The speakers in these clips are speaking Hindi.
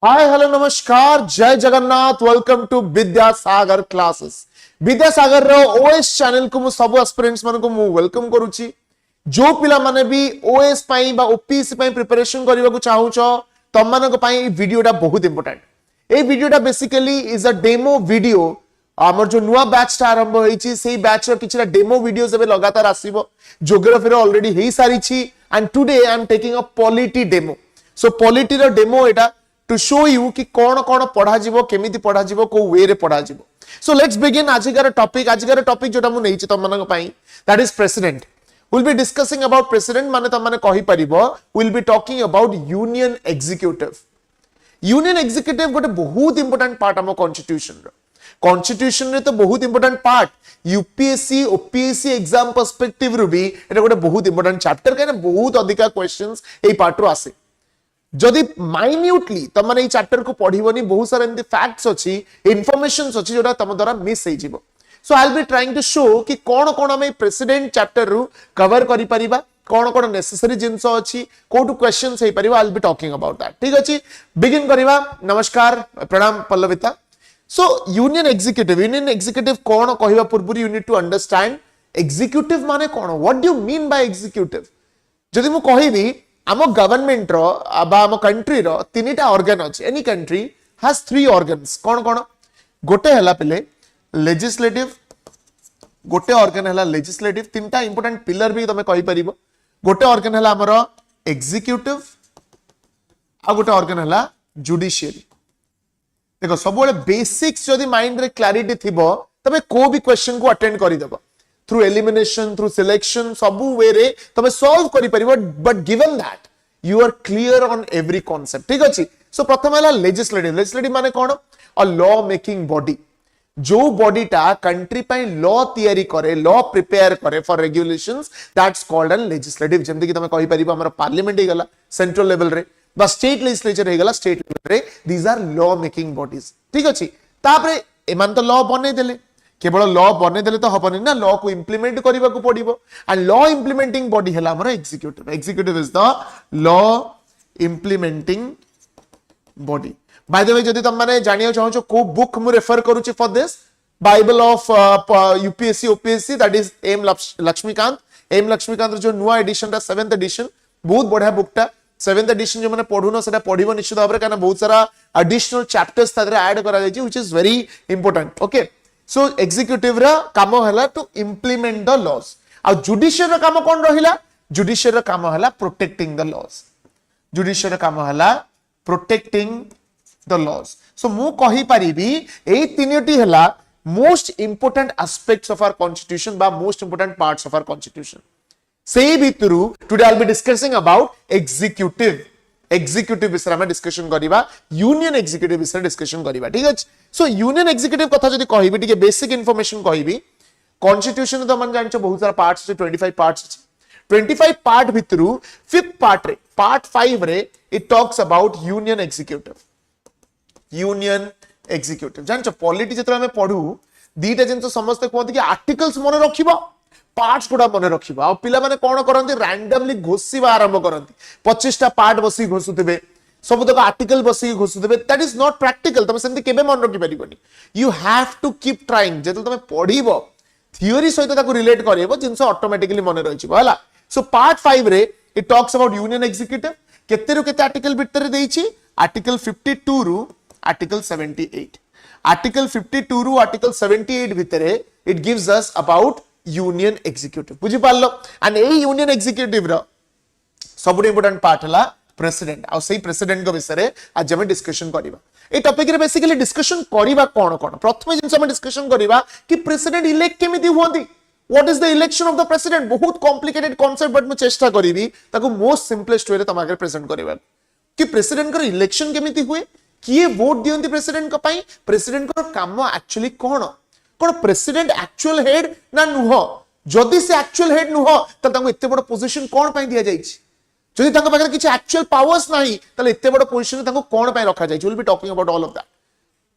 हाय हेलो नमस्कार जय Jagannath welcome to Vidyasagar classes Vidyasagar रो ओएस चैनल को मु सब एस्पिरेंट्स मन को मु वेलकम करूची जो पिला माने भी ओएस पई बा ओपीएससी पई प्रिपरेशन करबा को चाहू छ तम मन को पई वीडियोटा बहुत इंपोर्टेंट ए वीडियोटा basically is a demo video आमर जो नुआ बैच आरंभ होईची सेही बैच रो किछरा डेमो वीडियोस एबे लगातार आसीबो ज्योग्राफी रो ऑलरेडी हेई सारी छी and today I am taking a polity demo so polity रो डेमो एटा to show you कि कौन कौन पढ़ा जीवो केमिति पढ़ा जीवो को वे रे पढ़ा जीवो सो लेट्स बिगिन आजिकार टॉपिक जोटा मु नेछि तम मनक पई that is president will be discussing about president माने तम माने कहि परिबो will be talking about union executive गोटे बहुत इंपोर्टेंट पार्ट हम कॉन्स्टिट्यूशन रे तो बहुत important part UPSC OPSC exam perspective रू भी एटा गोटे बहुत इंपोर्टेंट चैप्टर काने बहुत अधिका क्वेश्चंस एई पार्ट रो आसे जदि माइन्यूटली तम माने चैप्टर को पढ़िबोनी बहुत सारा एमती फैक्ट्स अछि इन्फॉर्मेशंस अछि जोटा तम द्वारा मिस हे जिवो so I will be trying to show कि कोन कोन हम प्रेसिडेंट चैप्टर रु कवर करि परिबा कोन कोन नेसेसरी जिंस अछि कोटू क्वेश्चंस हे परिबा I will be talking about that ठीक अछि बिगिन करिबा नमस्कार प्रणाम पल्लविता सो यूनियन एग्जीक्यूटिव कोन कहिबा पूर्व you need to understand executive माने कोन what do you mean by executive जदि मु कहिबी आम गवर्नमेंट रो बा आम कंट्री रो तीनटा ऑर्गन अछि any country has three organs कोन कोन गोटे हला पले लेजिस्लेटिव गोटे ऑर्गन हला लेजिस्लेटिव तीनटा इंपोर्टेंट पिलर भी तमे कहि परिबो गोटे ऑर्गन हला हमरो एग्जीक्यूटिव आ गोटे ऑर्गन हला जुडिशियरी देखो सब बळे बेसिक्स जदी माइंड रे क्लैरिटी थिबो तमे को भी क्वेश्चन को अटेंड करि देबो through elimination through selection sabu way re tame solve kari paribo but given that you are clear on every concept ठीक अछि so प्रथम हला legislative माने कोन a law making body जो बॉडी टा कंट्री पई लॉ तयारी करे लॉ प्रिपेयर करे for regulations that's called an legislative जेमति कि तमे कहि परिबो हमर पार्लियामेंट हे गला सेंट्रल लेवल रे बा स्टेट लेजिस्लेचर हे गला स्टेट लेवल रे these are law making bodies ठीक अछि तापरे एमान तो लॉ बने देले केवल लॉ बने देले तो हबनी ना लॉ को इंप्लीमेंट करबा को पड़िबो एंड लॉ इंप्लीमेंटिंग बॉडी हला हमर executive is the law implementing body by the way जदी तुम माने जानियो चाहो छो को बुक मु रेफर करूची for this bible of UPSC OPSC that is M Laxmikant जो नुआ एडिशन ता 7th एडिशन बहुत बढ़िया बुकटा 7th एडिशन जो माने पढुनो सेटा पढिबो निश्चित भाबरे काना बहुत सारा एडिशनल चैप्टर्स तादरे ऐड करा जायछि which is very important okay so executive रा काम हला टू इंप्लीमेंट द लॉज आ जुडिशियल रा काम कोन रहिला जुडिशियल रा काम हला प्रोटेक्टिंग द लॉज जुडिशियल रा काम हला प्रोटेक्टिंग द लॉज सो मु कहि परिबी ए तीनटी हला most important aspects of our constitution बा most important parts of our constitution से भितरु today I will be discussing about executive विषय में डिस्कशन करिबा यूनियन एग्जीक्यूटिव विषय डिस्कशन करिबा ठीक अछि सो यूनियन एग्जीक्यूटिव कथा जदी कहिबी ठीक बेसिक इंफॉर्मेशन कहिबी कॉन्स्टिट्यूशन तो मन जानछो बहुत सारा पार्ट्स छै 25 पार्ट्स छै 25 पार्ट भितरु 5th पार्ट रे पार्ट 5 रे it talks about union executive जानछो पॉलिटी जतरा में पढू दीटा जिंस समस्त कहत कि आर्टिकल्स मन रखिबो पार्ट्स गुडा मन रखिबा आ पिला माने कोन करंती रैंडमली घोषिबा आरंभ करंती 25 टा पार्ट बसी घोषुतबे सब तक आर्टिकल बसी घोषुतबे दैट इज नॉट प्रैक्टिकल तमे सेंती केबे मन रखि परिबोनी you have to keep trying जेतल तमे पढिबो थियोरी सहित ताको रिलेट करिबो जिंस ऑटोमेटिकली मन रहिबो हला सो पार्ट 5 रे it talks about union executive केते रु केते आर्टिकल भितर देइछि आर्टिकल 52 रु आर्टिकल 78 आर्टिकल 52 रु आर्टिकल 78 भितरे it gives us about union executive बुझी पारलो एंड ए यूनियन एग्जीक्यूटिव रो सबुठ इंपोर्टेंट पार्ट हला प्रेसिडेंट आ सही प्रेसिडेंट को विषय रे आज हम डिस्कशन करिबा ए टॉपिक रे बेसिकली डिस्कशन करिबा कोन कोन प्रथम जिंस हम डिस्कशन करिबा कि प्रेसिडेंट इलेक्ट केमिति होंदी what is the election of the president बहुत कॉम्प्लिकेटेड कांसेप्ट बट मैं चेष्टा करिबी ताको मोस्ट सिंपलेस्ट वे रे तम आगे प्रेजेंट करिबा कि प्रेसिडेंट को इलेक्शन केमिति हुए किए वोट दियंती प्रेसिडेंट को पई प्रेसिडेंट को काम एक्चुअली कोन कोन प्रेसिडेंट एक्चुअल हेड ना नुह जदि से एक्चुअल हेड नुह त ताको एते बड़ पोजीशन कोन पई दिया जाईछि जदि ताको पाखरे किछ एक्चुअल पावर्स नाही तले एते बड़ पोजीशन ताको कोन पई रखा जाईछि will be talking about all of that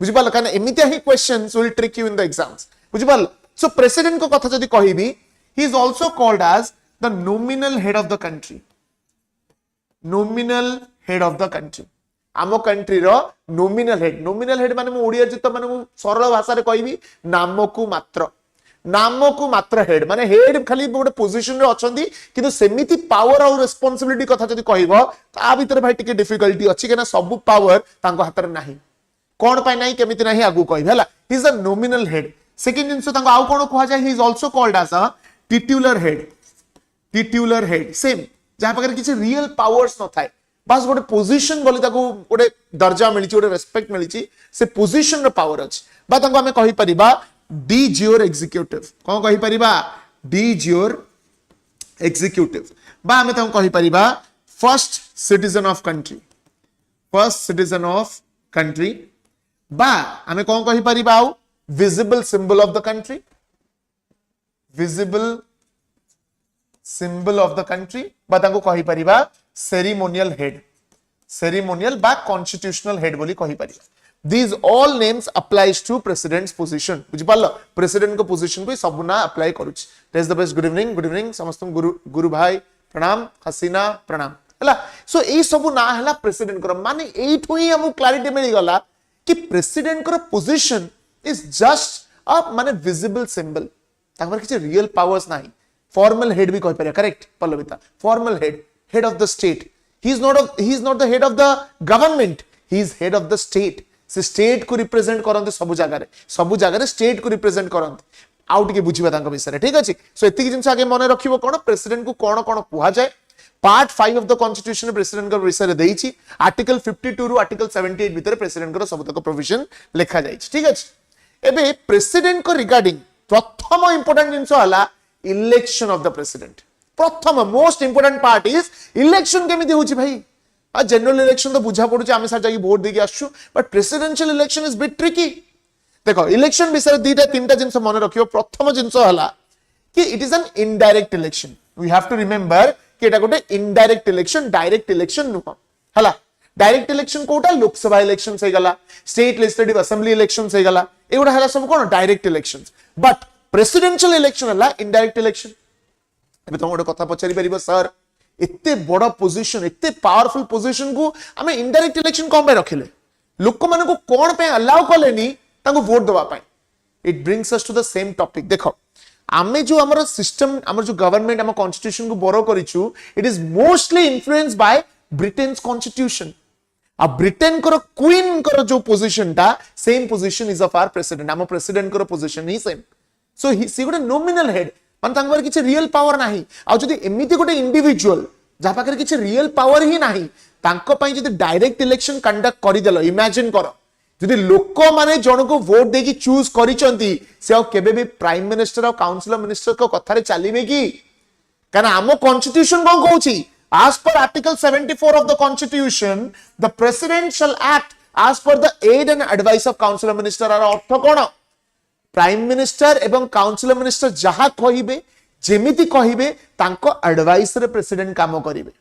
बुझि पाल काने एमितिया ही questions will trick you in the exams बुझि पाल सो प्रेसिडेंट को कथा जदि कहिबी he is also called as the nominal head of the country आम कंट्री रो नॉमिनल हेड माने ओडिया जित माने सरल भाषा रे कहबी नामकु मात्र हेड माने हेड खाली गोटे पोजीशन रे अछंती किंतु सेमिति पावर और रिस्पांसिबिलिटी कथा जदी कहबो ता भीतर भाई टिके डिफिकल्टी अछि केना सब पावर तांको हाथ रे नाही कोन पाई नाही केमिति नाही आगु कहबे हला he is a nominal head second जिंस तांको आउ कोन कहआ जाय he is also called as a titular head same जहां पर किसी रियल पावर्स न थाए बस गोटे पोजीशन बोली ताको गोटे दर्जा मिली गोटे रेस्पेक्ट मिली से पोजीशन रो पावर अछि बा तांको हमें कहि परिबा डी जियोर एग्जीक्यूटिव कौन कहि परिबा डी जियोर एग्जीक्यूटिव बा हमें ताको कहि परिबा फर्स्ट सिटीजन ऑफ कंट्री बा हमें कौन कहि परिबा आउ visible symbol of the country बा ताको कहि परिबा सेरेमोनियल बा कॉन्स्टिट्यूशनल हेड बोली कहि परिबा These all names applies to president's position. बुझि पालो प्रेसिडेंट को पोजीशन को सब ना apply करूछ. Test the best. Good evening. समस्त गुरु भाई प्रणाम हसीना प्रणाम हला. सो ए सब ना हला प्रेसिडेंट को माने एठो ही हमु क्लैरिटी मिली गला कि प्रेसिडेंट को पोजीशन इज जस्ट अ माने विजिबल सिंबल. ताकर किछ रियल पावर्स नाही. फॉर्मल हेड भी कहि परिया करेक्ट पल्लविता. Formal head of the state. He is not the head of the government. He is head of the state. से स्टेट को रिप्रेजेंट करते सब जगह स्टेट को रिप्रेजेंट करते आउ टिके बुझिबा तांको विषय ठीक अछि. सो एतिकी जिंस आगे मन रखिबो कोन प्रेसिडेंट को कोन कुहा जाय. Part 5 of the constitution president को विषय देइछि. आर्टिकल 52 रु आर्टिकल 78 भीतर प्रेसिडेंट को सब तक प्रोविजन लिखा जाइछि ठीक अछि. एबे प्रेसिडेंट को रिगार्डिंग प्रथम इंपोर्टेंट जिंस हला इलेक्शन ऑफ द प्रेसिडेंट. प्रथम most important part is election केमिति होछि भाई. जनरल इलेक्शन तो बुझा पड़ुचे आमे सार जाकी वोट देके आछू but presidential election is bit tricky. देखो इलेक्शन विषय दीटा तीनटा जिंस मन रखियो. प्रथम जिंस हला कि it is an indirect election. We have to remember कि एटा गोटे इनडायरेक्ट इलेक्शन डायरेक्ट इलेक्शन नुह हला. डायरेक्ट इलेक्शन कोटा लोकसभा इलेक्शन से गला स्टेट लेजिस्लेटिव असेंबली इलेक्शन से गला एगुडा हला सब कोन direct elections. But presidential election हला इनडायरेक्ट इलेक्शन. एबे तुम गोटे कथा पचारि परिबो सर इतने बड़ा पोजीशन इतने पावरफुल पोजीशन को हमें इनडायरेक्ट इलेक्शन कौन पे रखिले लोक मान को कौन पे अलाउ कलेनी तांको वोट दवा पाए. It brings us to the same topic. देखो आमे जो हमर सिस्टम हमर जो गवर्नमेंट हम कॉन्स्टिट्यूशन को बोरो करिछु it is mostly influenced by Britain's constitution. आ ब्रिटेन को क्वीन को जो पोजीशन ता same position is of our president. हम प्रेसिडेंट को पोजीशन ही सेम. सो ही सी गोटे नॉमिनल हेड मान तांकर किछ रियल पावर नाही. आ जदी एमिति गोटे इंडिविजुअल जा पाकर किछ रियल पावर ही नाही तांको पई जदी डायरेक्ट इलेक्शन कंडक्ट करि देलो इमेजिन करो जदी लोक माने जण को वोट देकी चूज करिसंती से आ केबे भी प्राइम मिनिस्टर और काउंसिलर मिनिस्टर को कथारे चलीबे की काना हमो constitution cone कहूची as per article 74 of the constitution the president shall act as per the aid and advice of counselor minister. आर अर्थ कोन प्राइम मिनिस्टर एवं काउंसिलर मिनिस्टर जहा कहिबे जेमिति कहिबे तांको एडवाइस रे प्रेसिडेंट काम करिवे.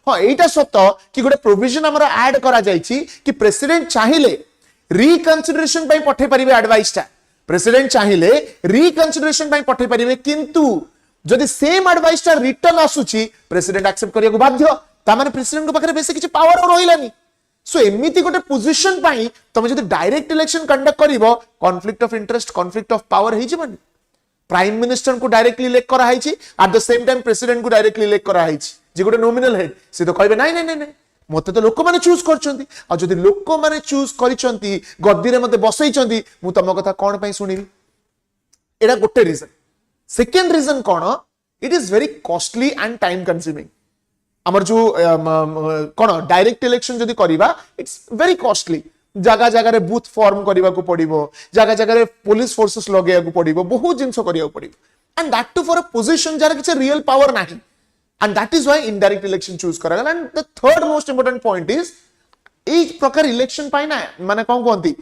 हां एटा सत्य कि गोटे प्रोविजन हमर ऐड करा जायछि कि प्रेसिडेंट चाहिले रिकन्सिडरेशन पई पठे परिबे एडवाइस ता. प्रेसिडेंट चाहिले रिकन्सिडरेशन पई पठे परिबे किंतु जदि सेम एडवाइस ता रिटर्न आसुची प्रेसिडेंट एक्सेप्ट करिया को बाध्य. ता माने प्रेसिडेंट को पाखरे बेसी किछि पावर रहिलानी. सो एमिति गोटे पोजीशन पाई तमे जदि डायरेक्ट इलेक्शन कंडक्ट करिवो conflict of interest conflict of power हे जिवनी. प्राइम मिनिस्टर को डायरेक्टली इलेक्ट करा हाइछि at the same time president को डायरेक्टली इलेक्ट करा हाइछि जे गोटे नॉमिनल हेड से तो कहबे नाही नाही नाही मते तो लोक माने चूज करछंती आ जदि लोक माने चूज करिसंती गद्दी रे मते बसैछंती मु तम कथा कोन पई सुनिबी. एटा गोटे रीजन. सेकंड रीजन कोन it is very costly and time consuming. हमर जो कोन डायरेक्ट इलेक्शन जदि करिबा इट्स वेरी कॉस्टली. जगह जगह रे बूथ फॉर्म करबा को पड़िबो जगह जगह रे पुलिस फोर्सेस लगेया को पड़िबो बहुत जिंस करिया को पड़िबो and that too for a position जार किछ रियल पावर नाही and that is why indirect election choose करा गला. And the third most important point is ए प्रकार इलेक्शन पाई ना माने कोन कोंती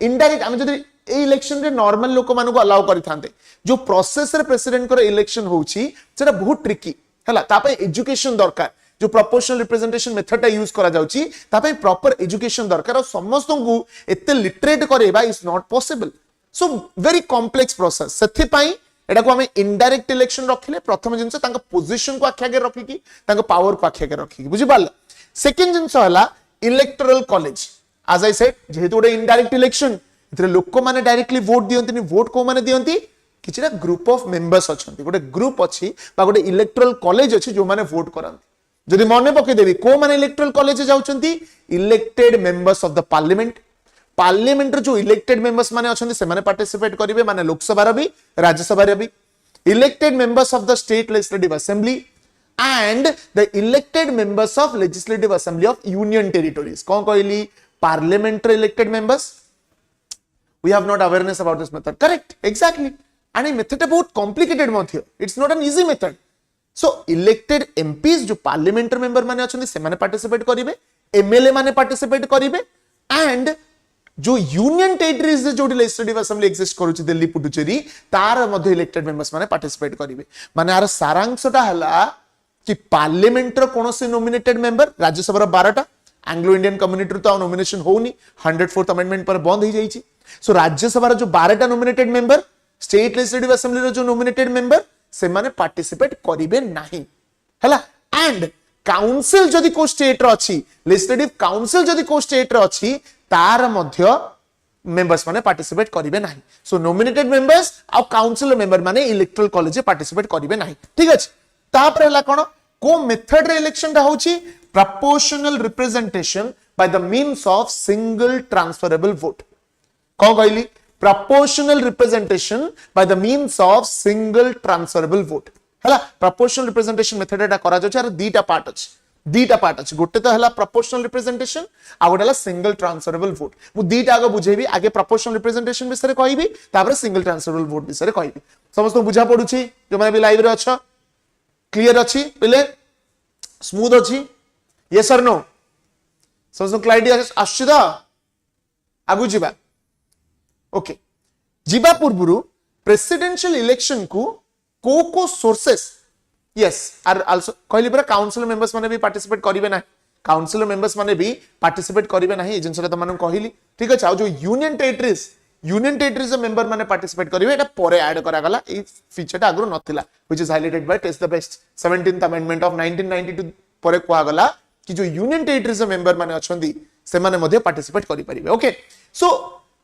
इनडायरेक्ट हम जदि ए इलेक्शन रे नॉर्मल लोक मानु को अलाउ करि थांते जो प्रोसेस रे प्रेसिडेंट को इलेक्शन होउची सेटा बहुत ट्रिकी हला. तापे एजुकेशन दरकार जो प्रोपोर्शनल रिप्रेजेंटेशन मेथड यूज करा जाउची तापे प्रॉपर एजुकेशन दरकार और समस्त को एते लिटरेट करेबा is not possible. So very complex process. सेथि पई एटा को हमें इनडायरेक्ट इलेक्शन रखिले प्रथम जिंस तांका पोजीशन को आख्या के रखी की तांका पावर को आख्या के रखी बुझी पाल. सेकंड जिंस हला electoral college as I said जेहेतु गोटे इनडायरेक्ट इलेक्शन इथरे लोक माने डायरेक्टली वोट दियंती वोट को माने दियंती किछिटा ग्रुप ऑफ मेंबर्स अछंती गोटे ग्रुप अछि बा गोटे इलेक्टोरल कॉलेज अछि जो माने वोट करंती जदि मने पके देबी को माने इलेक्टोरल कॉलेज जाउचंती elected members of the parliament जो इलेक्टेड मेंबर्स माने अछंती से माने पार्टिसिपेट करिवे माने लोकसभा रे भी राज्यसभा रे भी elected members of the state legislative assembly and the elected members of legislative assembly of union territories कौन कहली parliamentary elected members we have not awareness about this method correct exactly and a method about complicated method it's not an easy method so elected MPs जो parliamentary member माने अछंती से माने participate करिवे MLA माने participate करिवे and जो यूनियन टेरिटरीज जो लेजिस्लेटिव असेंबली एग्जिस्ट करूची दिल्ली पुडुचेरी तार मध्ये इलेक्टेड मेंबर्स माने पार्टिसिपेट करिवे माने आर सारांशटा हला कि पार्लियामेंट रो कोनोसी नॉमिनेटेड मेंबर राज्यसभा रो 12टा एंग्लो इंडियन कम्युनिटी तो नॉमिनेशन होनी 104th अमेंडमेंट पर बंद हो जाईची सो राज्यसभा रो जो 12टा nominated member state legislative assembly रो जो नॉमिनेटेड मेंबर से माने पार्टिसिपेट करिवे नाही हला एंड काउंसिल जदि को स्टेट रो अछि लेजिस्लेटिव काउंसिल जदि को स्टेट रो अछि तार मध्य मेंबर्स माने पार्टिसिपेट करिवे नाही सो नॉमिनेटेड मेंबर्स आ काउंसिल मेंबर माने इलेक्टोरल कॉलेज पार्टिसिपेट करिवे नाही ठीक अछि तापर हला कोन को मेथड रे इलेक्शन रा होची proportional representation by the means of single transferable vote कौन कहली proportional representation by the means of single transferable vote हला proportional representation method एटा करा जाय आर दीटा पार्ट अछि गोटे तो हला proportional representation आ गोटे हला single transferable vote मु दीटा आगे बुझेबी आगे proportional representation विषय रे कहबी तापर single transferable vote विषय रे कहबी समस्त बुझा पडुची जो माने भी लाइव रे अछ क्लियर अछि पहिले स्मूथ अछि yes or no समस्त क्लैरिटी आछि दा आगु जिबा ओके जिबा पूर्वरु प्रेसिडेंशियल इलेक्शन को सोर्सेस यस आर आल्सो कहली पर काउंसिल मेंबर्स माने भी पार्टिसिपेट करिवे ना काउंसिल मेंबर्स माने भी पार्टिसिपेट करिवे नाही एजेंसी त माने कहली ठीक अछि आ जो यूनियन टेरिटरीज मेंबर माने पार्टिसिपेट करिवे एटा परे ऐड करा गला ए फीचर ता आगु नथिला which is highlighted by test the best 17th amendment of 1992 परे कोआ गला कि जो यूनियन टेरिटरीज मेंबर माने अछंदी से माने मध्ये पार्टिसिपेट करि परिबे ओके सो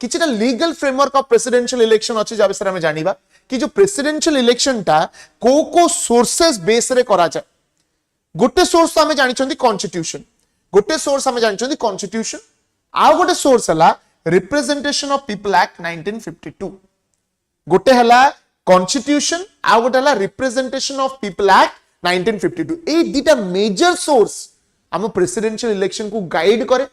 किछटा legal framework of presidential election अछि जा विषय में जानिबा कि जो प्रेसिडेंशियल इलेक्शन ता को सोर्सेस बेस रे करा जाय गोटे सोर्स हमें जानि छंदी कॉन्स्टिट्यूशन आ गोटे सोर्स हला रिप्रेजेंटेशन ऑफ पीपल एक्ट 1952 गोटे हला कॉन्स्टिट्यूशन आ गोटे हला रिप्रेजेंटेशन ऑफ पीपल एक्ट 1952 ए दीटा मेजर सोर्स हम प्रेसिडेंशियल इलेक्शन को गाइड करे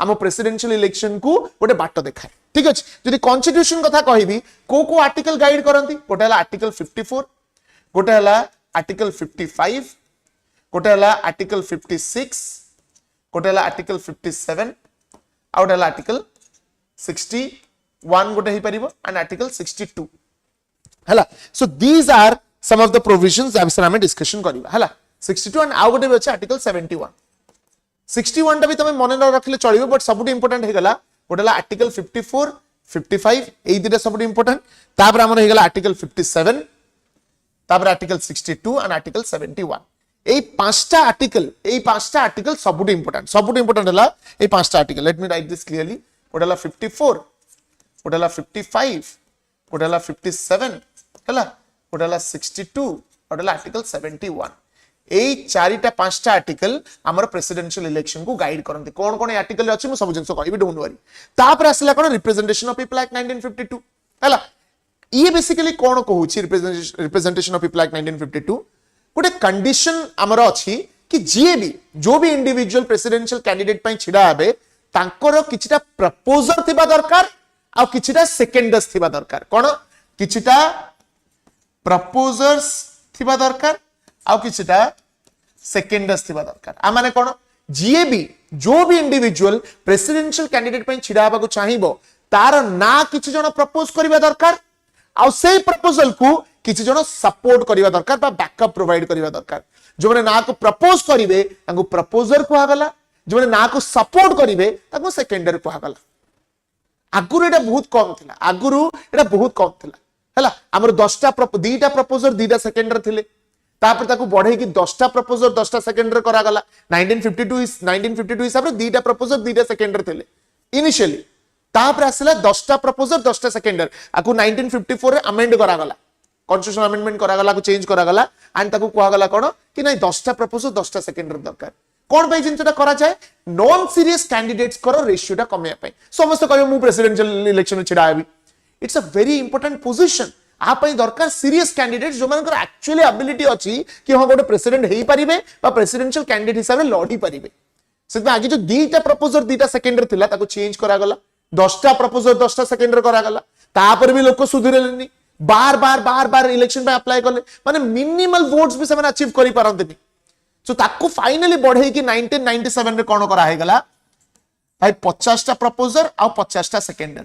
हम प्रेसिडेंशियल इलेक्शन को गोटे बाट देखाए ठीक अछि जदि कॉन्स्टिट्यूशन कथा कहिबी को आर्टिकल गाइड करंती गोटे हला आर्टिकल 54 गोटे हला आर्टिकल 55 गोटे हला आर्टिकल 56 गोटे हला आर्टिकल 57 आ गोटे हला आर्टिकल 61 गोटे ही परिबो एंड आर्टिकल 62 हला so these are some of the provisions अब सर हम डिस्कशन करबा हला 62 एंड आ गोटे अछि आर्टिकल 61 टा भी तमे मन न रखले चलिबो बट सबुट इंपोर्टेंट हे गला गोटेला आर्टिकल 54 55 एई दिटा सबुट इंपोर्टेंट तापर हमर हे गला आर्टिकल 57 तापर आर्टिकल 62 एंड आर्टिकल 71 एई पांचटा आर्टिकल सबुट इंपोर्टेंट हला एई पांचटा article let me write this clearly गोटेला 54 गोटेला 55 गोटेला 57 हला गोटेला 62 गोटेला आर्टिकल 71 ए चारिटा पांचटा आर्टिकल हमर प्रेसिडेंशियल इलेक्शन को गाइड करंती कोन आर्टिकल अछि मु सब जिंस कहबी डोंट वरी तापर आसला कोन रिप्रेजेंटेशन ऑफ पीपल एक्ट 1952 हला ये बेसिकली कोन कहूची रिप्रेजेंटेशन ऑफ पीपल एक्ट 1952 गोटे कंडीशन हमर अछि कि जो भी इंडिविजुअल प्रेसिडेंशियल कैंडिडेट पई छिडा हेबे तांकर किछटा प्रपोजल थिबा दरकार आ किछटा सेकेंडस थिबा दरकार कोन किछटा प्रपोजल्स थिबा दरकार आउ किछटा सेकेंडस थिबा दरकार आ माने कोन जो भी इंडिविजुअल प्रेसिडेंशियल कैंडिडेट पे छिडा बाकू चाहिबो तार ना किछ जण प्रपोज करबा दरकार आ सेही प्रपोजल को किछ जण सपोर्ट करबा दरकार बा बैकअप प्रोवाइड करबा दरकार जो माने ना को प्रपोज करिवे तांको प्रपोजर को आगला जो माने ना को सपोर्ट करिवे तांको सेकेंडर को आगला आगुरु एटा बहुत कम थिला हला हमर 10टा 2टा प्रपोजर 2टा सेकेंडर थिले तापर ताकू बढ़े कि 10टा प्रपोजल 10टा सेकेंड रे करा गला 1952 हिसाब रे दीटा प्रपोजल दीटा सेकेंड रे थिले इनिशियली तापर आसिला 10टा प्रपोजल 10टा सेकेंड रे आकू 1954 रे अमेंड करा गला कॉन्स्टिट्यूशन अमेंडमेंट करा गला को चेंज करा गला एंड ताकू कुआ गला कोन कि नहीं 10टा प्रपोजल 10टा सेकेंड रे दरकार कोन पे जिनटा करा जाए नॉन सीरियस कैंडिडेट्स करो रेशियो टा कमे पे समस्त कहबो मु प्रेसिडेंशियल इलेक्शन छिडा आबी it's a very important position आप दरकार सीरियस कैंडिडेट जो मान एक्चुअली एबिलिटी अच्छी कि हाँ गोटे प्रेसिडेंट हो पारे प्रेसिडेंशियल कैंडिडेट हिसाब से लड़ी पारे से आगे जो दीटा प्रपोजल दीटा सेकेंड रे थिला ताको चेंज करा गला 10टा प्रपोजल 10टा सेकेंड रे करा गला तापर भी लोक सुधरेलेनी बार बार बार बार इलेक्शन पे अप्लाई करले माने मिनिमल वोट्स भी से माने अचीव करि पारंतनी सो ताको फाइनली बढ़े कि 1997 रे कोन करा हे गला भाई 50टा प्रपोजल आ 50टा सेकेंड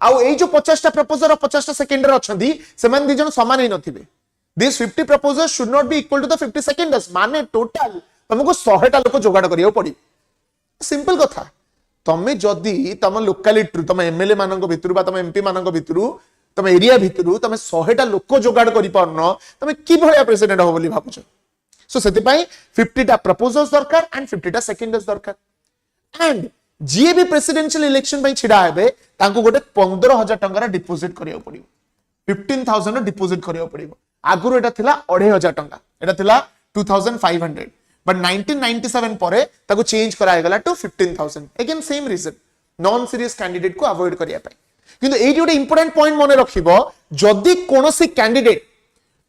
आउ ए जो 50टा प्रपोजल और 50टा सेकेंडर अछंदी सेमान दी जन समान ही नथिबे this 50 proposal should not be equal to the 50 seconders माने टोटल तुमको 100टा लोक जोगाड़ करियो पड़ी सिंपल कथा तमे जदी तम लोकालिटी तम एमएलए मानक भितरु बा तम एमपी मानक भितरु तम एरिया भितरु तमे 100टा लोक जोगाड़ करि पारनो तमे की भलिया प्रेसिडेंट हो बोली भाबुछ सो सेति पई 50टा प्रपोजल्स दरकार एंड 50टा सेकेंडर्स दरकार एंड जी भी प्रेसिडेंशियल इलेक्शन पे छिड़ा हेबे तांको गोटे 15,000 टंका डिपोजिट करियो पड़िबो 15,000 डिपोजिट करियो पड़िबो आगुरो एटा थिला 2,500 टंका एटा थिला 2,500 बट 1997 परे ताको चेंज कराय गला to 15,000 again same reason non serious candidate को अवॉइड करिया पय किंतु एटी गोटे इंपोर्टेंट पॉइंट मने रखिबो जदी कोनोसी कैंडिडेट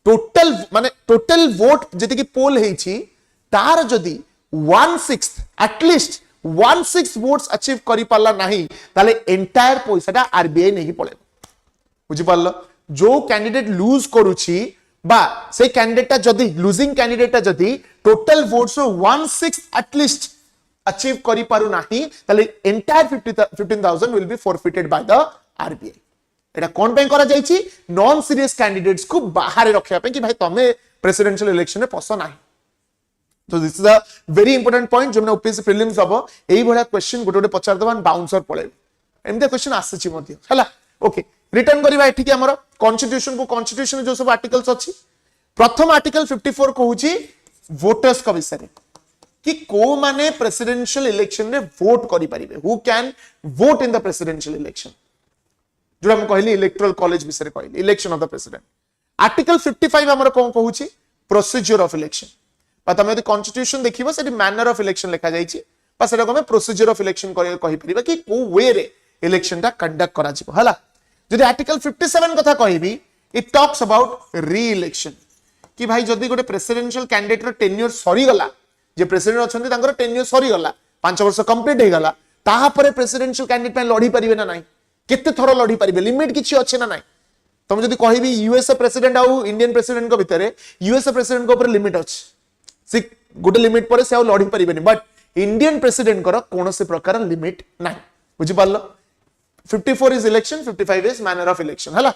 टोटल वोट जति कि पोल हेछि तार जदी 1/6 एटलीस्ट 1/6 वोट्स अचीव करि पाला नाही ताले एंटायर पैसाटा आरबीआई नहीं पळे बुझि पारलो जो कैंडिडेट लूज करूची बा से कैंडिडेटटा जदी लूजिंग कैंडिडेटटा जदी टोटल वोट्स 1/6 एटलीस्ट अचीव करि पारु नाही ताले entire 15,000 will be forfeited by the RBI एटा कोन पे करा जाईची नॉन सीरियस कैंडिडेट्स को बाहर रखिया पे कि भाई तमे प्रेसिडेंशियल इलेक्शन में पसो नाही तो this is a very important point जो ओपीएससी प्रीलिम्स हबो एई भलिया क्वेश्चन गोटे गोटे पचार दबान बाउंसर पळे एमते क्वेश्चन आसीची मध्ये हला ओके रिटर्न करबा एठी कि हमर कॉन्स्टिट्यूशन जो सब आर्टिकल्स अछि प्रथम आर्टिकल 54 कहूची वोटर्स का विषय कि को माने प्रेसिडेंशियल इलेक्शन रे वोट करि परिबे who can vote in the presidential election जो हम कहली इलेक्टोरल कॉलेज विषय कहली election of the president article 55 हमर कोन कहूची प्रोसीजर ऑफ इलेक्शन तमें यदि कॉन्स्टिट्यूशन देखिबो सेठी मैनर ऑफ इलेक्शन लिखा जाईची बस एटा को प्रोसीजर ऑफ इलेक्शन कहि परिबा कि को वे रे इलेक्शन टा कंडक्ट करा जिवो हला जदि आर्टिकल 57 कथा कहिबी it talks about reelection कि भाई जदि गोटे प्रेसिडेंशियल कैंडिडेट रो टेन्योर सरी गला जे प्रेसिडेंट अछंती तांकर टेन्योर सरी गला 5 वर्ष कंप्लीट हे गला ताहा परे प्रेसिडेंशियल कैंडिडेट पे लड़ी परिबे ना नाही केते थरो लड़ी परिबे लिमिट किछि अछि ना नाही तुम जदि कहिबी यूएसए प्रेसिडेंट आउ इंडियन प्रेसिडेंट को भितरे यूएसए प्रेसिडेंट को ऊपर लिमिट अछि से गोटे लिमिट पर से लड़ी पारे बट इंडियन प्रेसिडेंट कर कौन से प्रकार लिमिट ना बुझी पारल 54 is election 55 is manner of election हला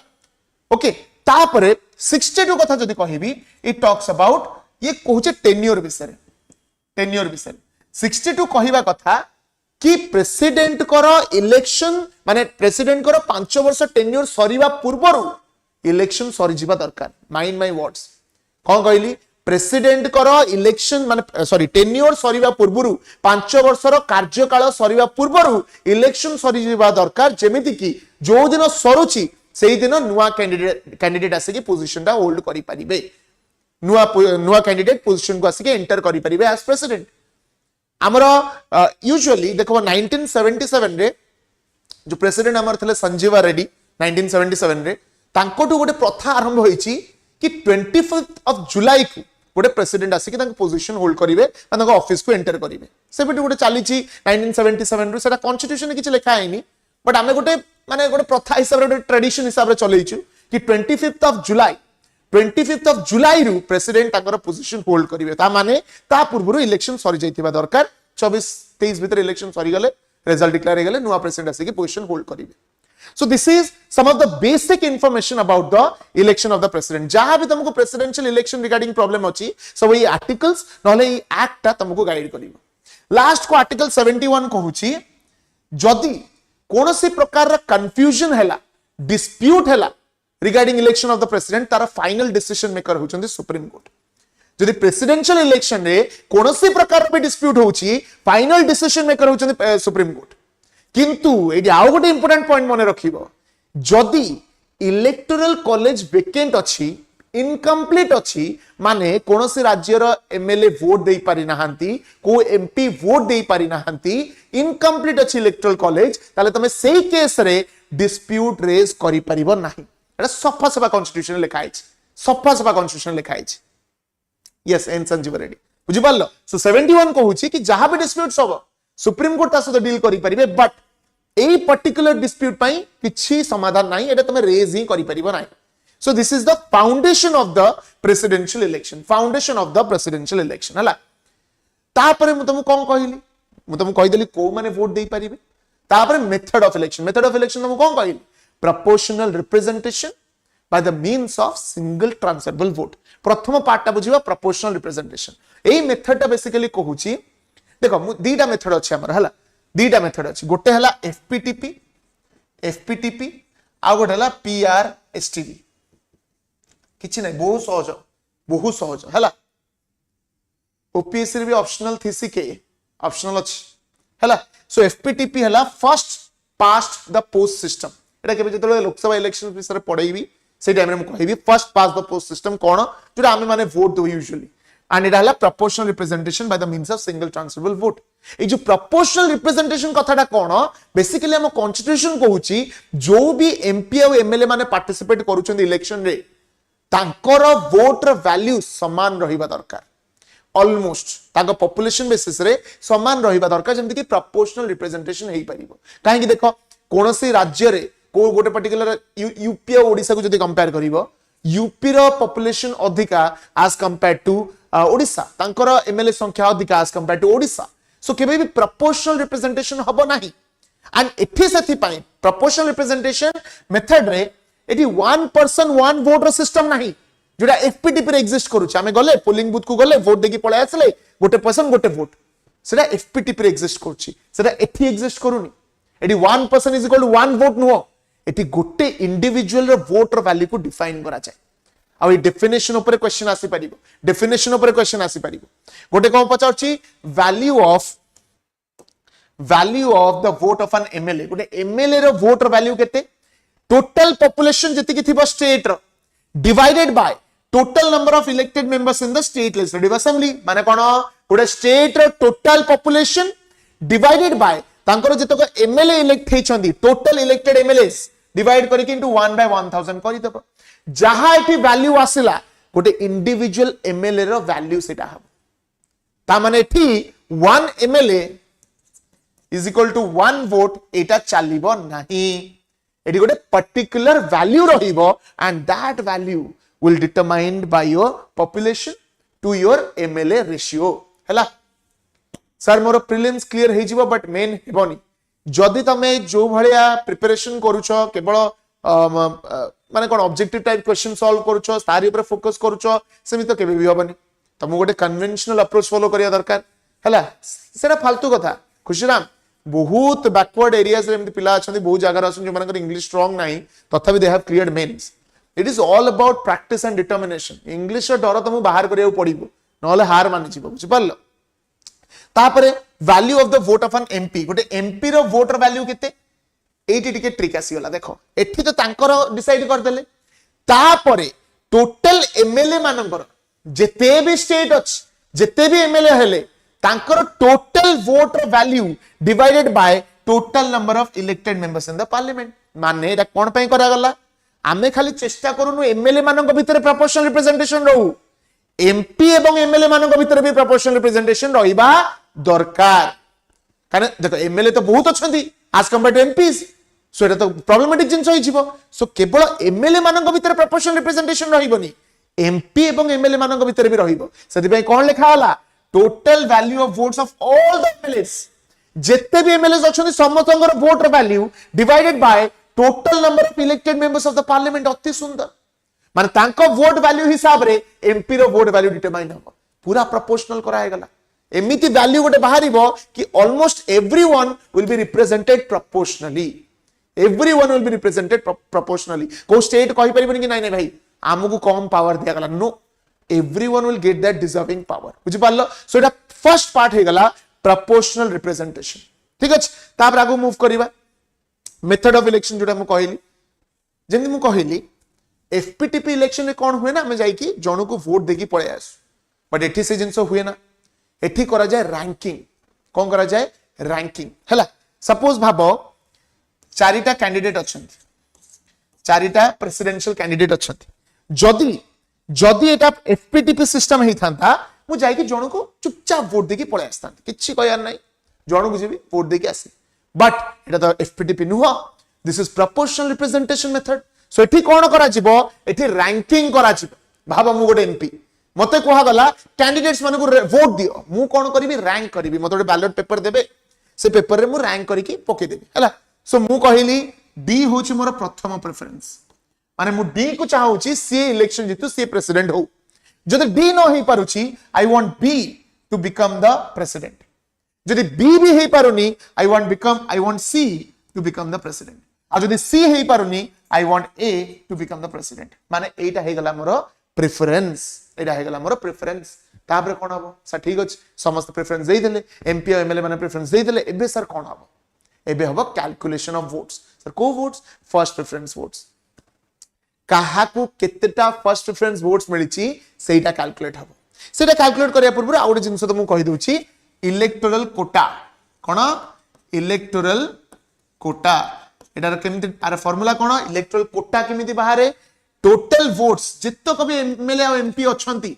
ओके तापरे 62 कथा जदि कहिबी इट टॉक्स अबाउट ये कहूचे टेन्योर विषय 62 कहिबा कथा कि प्रेसिडेंट कर इलेक्शन माने प्रेसिडेंट कर 5 वर्ष टेन्योर सरीबा पूर्वरु इलेक्शन सरी जिबा दरकार माइंड माय वर्ड्स कोन कहली प्रेसिडेंट करो इलेक्शन माने सॉरी टेन्योर सरीबा पूर्वरु 5 वर्षर कार्यकाल सरीबा पूर्वरु इलेक्शन सरी जिबा दरकार जेमिति कि जो दिन सरुची सेही दिन नुवा कैंडिडेट आसे कि पोजीशन टा होल्ड करि परिबे नुवा कैंडिडेट पोजीशन को आसे कि एंटर करि परिबे एज प्रेसिडेंट हमर यूजुअली देखो 1977 रे जो प्रेसिडेंट हमर थले संजीवा रेड्डी 1977 रे तांकोटु गोटे प्रथा आरंभ होईची कि 25th ऑफ जुलाई को गोटे प्रेसिडेंट आसी कि तांको पोजीशन होल्ड करिवे तांको ऑफिस को एंटर करिवे सेबेटु गोटे चालीची 1977 रो सेटा कॉन्स्टिट्यूशन में किछि लिखा हैनी बट हमें गोटे माने गोटे प्रथा हिसाब रे ट्रेडिशन हिसाब रे चलैछु कि 25th ऑफ जुलाई रु प्रेसिडेंट तांकर पोजीशन होल्ड करिवे ता माने ता पूर्वरु इलेक्शन सरी जाइथिबा दरकार 24-23 भीतर इलेक्शन सरी गले रिजल्ट डिक्लेयर हे गले नुवा प्रेसिडेंट आसी कि पोजीशन होल्ड करिवे So this is some of the basic information about the election of the president. जहां भी तुमको presidential election regarding problem अछि सब ये articles नहले ये act ता तुमको गाइड करिवो लास्ट को article 71 कहूची जदी कोनोसी प्रकार रा confusion हैला dispute हैला regarding election of the president तार फाइनल डिसीजन मेकर होचंदी सुप्रीम कोर्ट जदि प्रेसिडेंशियल इलेक्शन रे कोनोसी प्रकार पे डिस्प्यूट होची फाइनल डिसीजन मेकर होचंदी सुप्रीम कोर्ट किंतु एडी आउ गोटे इंपोर्टेंट पॉइंट मने रखिबो जदि इलेक्टोरल कॉलेज वेकेंट अछि इनकम्प्लीट अछि माने कोनोसी राज्यर एमएलए वोट देई पारि नाहंती को एमपी वोट देई पारि नाहंती इनकम्प्लीट अछि इलेक्टोरल कॉलेज ताले तमे सेही केस रे डिस्प्यूट रेज करि परिबो नाही एटा सफा सफा कॉन्स्टिट्यूशन लिखा है सफा सफा कॉन्स्टिट्यूशन लिखा है यस एन संजीव रेड्डी बुझि पारलो सो 71 कहूची कि जहां भी डिस्प्यूट सब सुप्रीम कोर्ट ता सहित डील करि परिबे बट एई पर्टिकुलर डिस्प्यूट पई किछि समाधान नाही एटा तमे रेज ही करि परिबो नाही सो this is the foundation of the presidential election foundation of the presidential election हला तापरे मु तुमको कोन कहिली मु तुमको कहि देली को माने वोट देई परिबे तापरे मेथड ऑफ इलेक्शन तुमको कोन कहिली proportional representation by the means of single transferable vote प्रथम पार्ट ता बुझिबा proportional representation एई मेथड ता बेसिकली कहूची देखो दीटा मेथड अछि हमर हला दीटा मेथड अछि गोटे हला एफपीटीपी आ गोटे हला पीआरएसटीवी किछि नै बहुत सहज हला ओपीएससी रे भी ऑप्शनल थीसी के ऑप्शनल अछि हला सो एफपीटीपी हला first past the post system एटा केबे जतले लोकसभा इलेक्शन विषय रे पढाइबी से टाइम रे म कहबी first past the post system कोन जोटा आमे माने वोट दो यूजुअली एंड इट हला proportional representation by the means of single transferable vote ए जो प्रोपोर्शनल रिप्रेजेंटेशन कथाटा कोन बेसिकली हम कॉन्स्टिट्यूशन कहूची जो भी एमपी और एमएलए माने पार्टिसिपेट करूछन इलेक्शन रे तांकर वोट र वैल्यू समान रहिबा दरकार ऑलमोस्ट ताको पॉपुलेशन बेसिस रे समान रहिबा दरकार जेमति कि प्रोपोर्शनल रिप्रेजेंटेशन हेई परिबो काहे कि देखो कोनोसी राज्य रे को गोटे पर्टिकुलर यूपी और ओडिसा को जदि कंपेयर करिवो यूपी रो पॉपुलेशन अधिका एज कंपेयर टू ओडिसा तांकर एमएलए संख्या अधिका एज कंपेयर टू ओडिसा सो केबे भी प्रोपोर्शनल रिप्रेजेंटेशन हबो नाही एंड एथि सेथि पई प्रोपोर्शनल रिप्रेजेंटेशन मेथड रे एथि वन पर्सन वन वोट रो सिस्टम नाही जोटा एफपीटीपी रे एग्जिस्ट करूछ आमे गले पोलिंग बूथ को गले वोट देकी पळे आसले गोटे पर्सन गोटे वोट सेटा एफपीटीपी रे एग्जिस्ट करूछि सेटा एथि एग्जिस्ट करूनी एथि one person is equal to one vote no एटी गोटे इंडिविजुअल रो वोट रो वैल्यू को डिफाइन करा जाय आ डेफिनेशन ऊपर क्वेश्चन आसी परिबो डेफिनेशन ऊपर क्वेश्चन आसी परिबो गोटे कोन पचाउची value of the vote of an MLA गोटे एमएलए रो वोट रो वैल्यू केते टोटल पॉपुलेशन जति कि थिबो स्टेट रो divided by total number of elected members in the state legislative assembly माने कोन गोटे स्टेट रो टोटल पॉपुलेशन डिवाइडेड बाय तांकर जतक एमएलए इलेक्ट हेचंदी टोटल इलेक्टेड एमएलएस डिवाइड करके इनटू 1/1000 करि देबो जहां एठी वैल्यू आसिला गोटे इंडिविजुअल एमएलए रो वैल्यू सेटा हबो ता माने एठी 1 MLA is equal to 1 vote एटा चलिबो नाही एठी गोटे पर्टिकुलर वैल्यू रहिबो and that value will determined by your population to your MLA ratio हैला सर मोर प्रिलिम्स क्लियर हे जिवो बट मेन हेबोनी जदि तमे जो भलिया प्रिपरेशन करूछो केवल माने कोन ऑब्जेक्टिव टाइप क्वेश्चन सॉल्व करूछो तारी ऊपर फोकस करूछो सेमी तो केबे भी होबनी तमु गोटे कन्वेंशनल अप्रोच फॉलो करिया दरकार हैला सेरा फालतू कथा खुशीराम बहुत बैकवर्ड एरियाज रे एमति पिला अछंदी बहुत जगह अछन जो मानकर इंग्लिश स्ट्रांग नाही तथापि they have cleared mains it is all about practice and determination English रो डर तमु बाहर करिया पड़िबो नले हार मानि जिवो बुझि पारलो तापरे value of the vote of an MP गोटे एमपी रो वोट रो वैल्यू केते एटी टिके ट्रिक आसी गला देखो एठी तो तांकर डिसाइड कर देले तापरे टोटल एमएलए मानकर जेते भी स्टेट अछि जेते भी एमएलए हेले तांकर टोटल वोट रो value divided by total number of elected members in the parliament माने एटा कोन पई करा गला आमे खाली चेष्टा करूनु एमएलए मानक भितर प्रोपोर्शनल रिप्रेजेंटेशन रहू एमपी एवं एमएलए मानक भितर भी प्रोपोर्शनल रिप्रेजेंटेशन रहिबा दरकार कारण देखो एमएलए तो बहुत अछंती आज कंपेयर टू एमपीज सो एटा तो प्रॉब्लमेटिक जिंस होई जिवो सो केवल एमएलए मानक भितर प्रोपोर्शनल रिप्रेजेंटेशन रहिबोनी एमपी एवं एमएलए मानक भितर भी रहिबो सेति पई कोन लिखा होला total value of votes of all the MLAs जेते भी एमएलएस अछंती समस्तंकर vote value divided by total number of elected members of the parliament अति सुंदर माने तांको वोट वैल्यू हिसाब रे एमपी रो वोट वैल्यू डिटरमाइन हो पूरा प्रोपोर्शनल कराय गला एमिति वैल्यू गोटे बाहरिबो कि almost everyone will be represented proportionally everyone will be represented proportionally. को स्टेट कहि परिबनी कि नहीं नहीं भाई आमको कम पावर दिया गला, no, everyone will get that deserving power. बुझि पारलो? सो एटा फर्स्ट पार्ट हे गला proportional representation. ठीक अछि, तापर आगु मूव करिबा मेथड ऑफ इलेक्शन जोटा हम कहली, जेंति मु कहली एफपीटीपी इलेक्शन रे कोन हुए ना, हम जाई कि जणो को वोट देकी पळे आसु, बट एठी से जिंस हुए ना, एठी करा जाय रैंकिंग. कोन करा जाय? रैंकिंग. हला सपोज भाबो चारिटा कैंडिडेट अछंती, चारिटा प्रेसिडेंशियल कैंडिडेट अछंती, जदी जदी एटा एफपीटीपी सिस्टम हे थांता, मु जाई कि जणो को चुपचाप वोट देकी पळे आस्ता, किछि कहयार नै, जणो को जेबी वोट देकी आसी. बट एटा तो एफपीटीपी नुह, this is proportional representation method. So एठी कोन करा जिवो? एठी रैंकिंग करा जिवो. भाबो मु गोटे एमपी, मते कोहा गला कैंडिडेट्स माने को वोट दियो, मु कोन करिवि? रैंक करिवि. मते गोटे बैलेट पेपर देबे, से पेपर रे मु रैंक करिकि पके देबी. हला सो मु कहिली डी होची मोर प्रथम प्रेफरेंस, माने मु डी को चाहूची सी इलेक्शन जितु, सी प्रेसिडेंट हो. जदि डी न होई पारुची, I want B to become the president. जदि बी भी हेई पारुनी, I want C to become the president. आ जदि सी हेई पारुनी, I want A to become the president. माने एटा हे गला मोर प्रेफरेंस, एटा हे गला मोर प्रेफरेंस. तापर कोन हबो? सर ठीक अछि, समस्त प्रेफरेंस देई देले, एमपी और एमएलए माने प्रेफरेंस देई देले. एबे सर कोन हबो? एबे हबो कैलकुलेशन ऑफ वोट्स. सर को वोट्स? First preference votes. काहा को केतेटा फर्स्ट प्रेफरेंस वोट्स मिलिची सेटा कैलकुलेट हबो. सेटा कैलकुलेट करिया पूर्व आ गोटे जिंस तो मु कहि दोची, इलेक्टोरल कोटा. कोन? Electoral quota. एटार केमिति आर फार्मूला कोन? इलेक्टोरल कोटा केमिति बाहरे? टोटल वोट्स जित्तो कभी एमएलए और एमपी अछंती,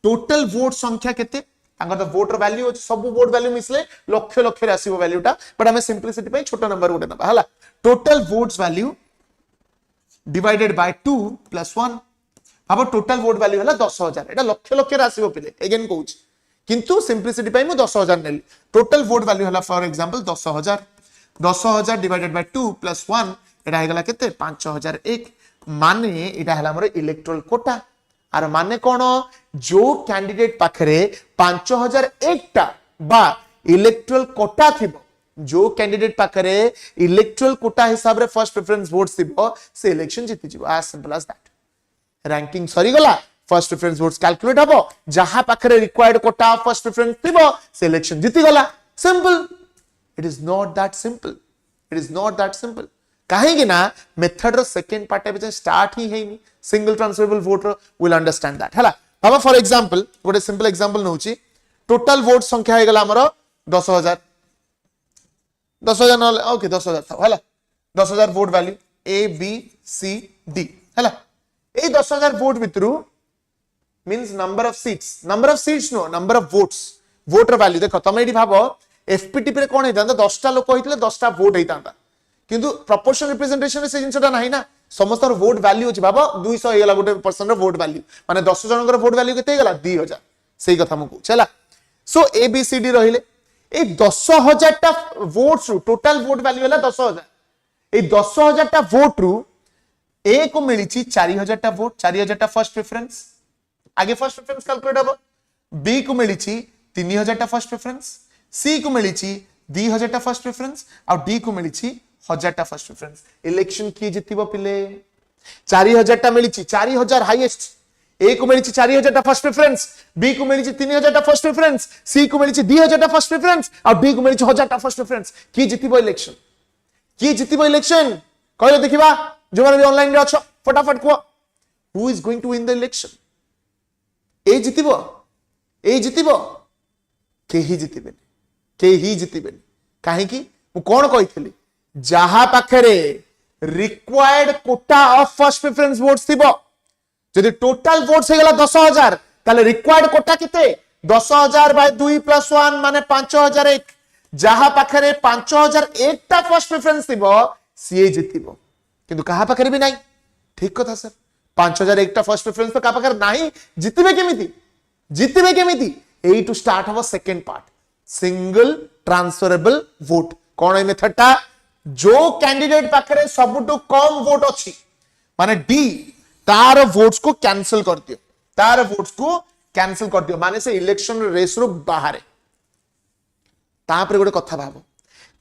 टोटल वोट संख्या केते, तांकर तो वोटर वैल्यू अछि, सब वोट वैल्यू मिसले लक्ष लक्ष रे आसीबो वैल्यूटा, बट हमें सिंपलिसिटी पई छोटा नंबर गोटे नबा. हला total votes value divided bye 2 plus 1. अब टोटल वोट वैल्यू हला 10000. एटा लक्ष लक्ष रे आसीबो पिले, अगेन कहूची, किंतु सिंपलिसिटी पई मु 10000 नेली. टोटल वोट वैल्यू हला for example 10000. 10000 divided by 2 plus 1 एटा हेगला केते? 5001. माने एटा हला हमर इलेक्टोरल कोटा. आर माने कोन? जो कैंडिडेट पाखरे 5001 टा बा इलेक्टोरल कोटा थिबो, जो कैंडिडेट पाखरे इलेक्टोरल कोटा हिसाब रे फर्स्ट प्रेफरेंस वोट्स थिबो, से इलेक्शन जीति जिवो. As simple as that. Ranking सरी गला, फर्स्ट प्रेफरेंस वोट्स कैलकुलेट हबो, जहां पाखरे रिक्वायर्ड कोटा फर्स्ट प्रेफरेंस थिबो, से इलेक्शन जीति गला. Simple. It is not that simple. It is not that simple. काहे कि ना मेथड रो सेकंड पार्ट एबे स्टार्ट ही हेनी, सिंगल ट्रांसफरेबल वोट रो. Will understand that. हला बाबा फॉर एग्जांपल गोटे सिंपल एग्जांपल नउची, टोटल वोट संख्या हे गला हमरो 10000. 10000 न ओके 10000 था. हला 10000 vote value A B C D. हला ए 10000 वोट भितरु means number of seats no, number of votes, voter value. देखो तमे एडी भाबो एफपीटीपी रे कोन हेतांता 10 टा लोक होइतले 10 टा वोट हेतांता, किंतु प्रोपोर्शनल रिप्रेजेंटेशन रे से जिंसटा नाही ना, समस्त वोट वैल्यू अछि. बाबा 200 हेगला गोटे पर्सन रो वोट वैल्यू, माने 10 जनकर वोट वैल्यू केते हेगला? 2000. सेही कथा म कहू चला. सो ए बी सी डी रहिले ए 10000 टा वोट्स रु टोटल वोट वैल्यू हला 10000. ए 10000 टा वोट रु ए को मिलिची 4000 टा वोट, 4000 टा फर्स्ट प्रेफरेंस. आगे फर्स्ट प्रेफरेंस कैलकुलेट हबो. बी को मिलिची 3000 टा फर्स्ट प्रेफरेंस, सी को मिलिची 2000 टा फर्स्ट प्रेफरेंस, और डी को मिलिची 1000 टा फर्स्ट प्रेफरेंस. इलेक्शन की जितिबो पिले 4000 टा मिलिची, 4000 हाईएस्ट. ए को मिलिची 4000 टा फर्स्ट प्रेफरेंस, बी को मिलिची 3000 टा फर्स्ट प्रेफरेंस, सी को मिलिची 2000 टा फर्स्ट प्रेफरेंस, और डी को मिलिची 1000 टा फर्स्ट प्रेफरेंस. की जितिबो इलेक्शन? की जितिबो इलेक्शन? कहले देखिबा, जो माने ऑनलाइन रे अछो फटाफट को, who is going to win the election? A जितिबो? ए जितिबो? केही जितिबेनी, केही जितिबेनी. काहे की मु कोन कहितली, जहां पाखरे required quota of first preference votes थिबो, जदि टोटल वोट्स हेगला 10000, ताले रिक्वायर्ड कोटा केते? 10000 बाय 2 प्लस 1 माने 5001. जहां पाखरे 5001 टा फर्स्ट प्रेफरेंस थिबो, सीए जितिबो. किंतु कहा पाखरे भी नाही. ठीक कथा सर, 5001 टा फर्स्ट प्रेफरेंस तो का पाखरे नाही, जितिबे केमिति? जितिबे केमिति? ए टू स्टार्ट हबो second part, single transferable vote. कोन ए मेथडटा? जो कैंडिडेट पाखरे सबुटु कम वोट अछि, माने डी, तार वोट्स को कैंसिल कर दियो, तार वोट्स को कैंसिल कर दियो, माने से इलेक्शन रेस रो बाहर. तापर गोटे कथा भाबो,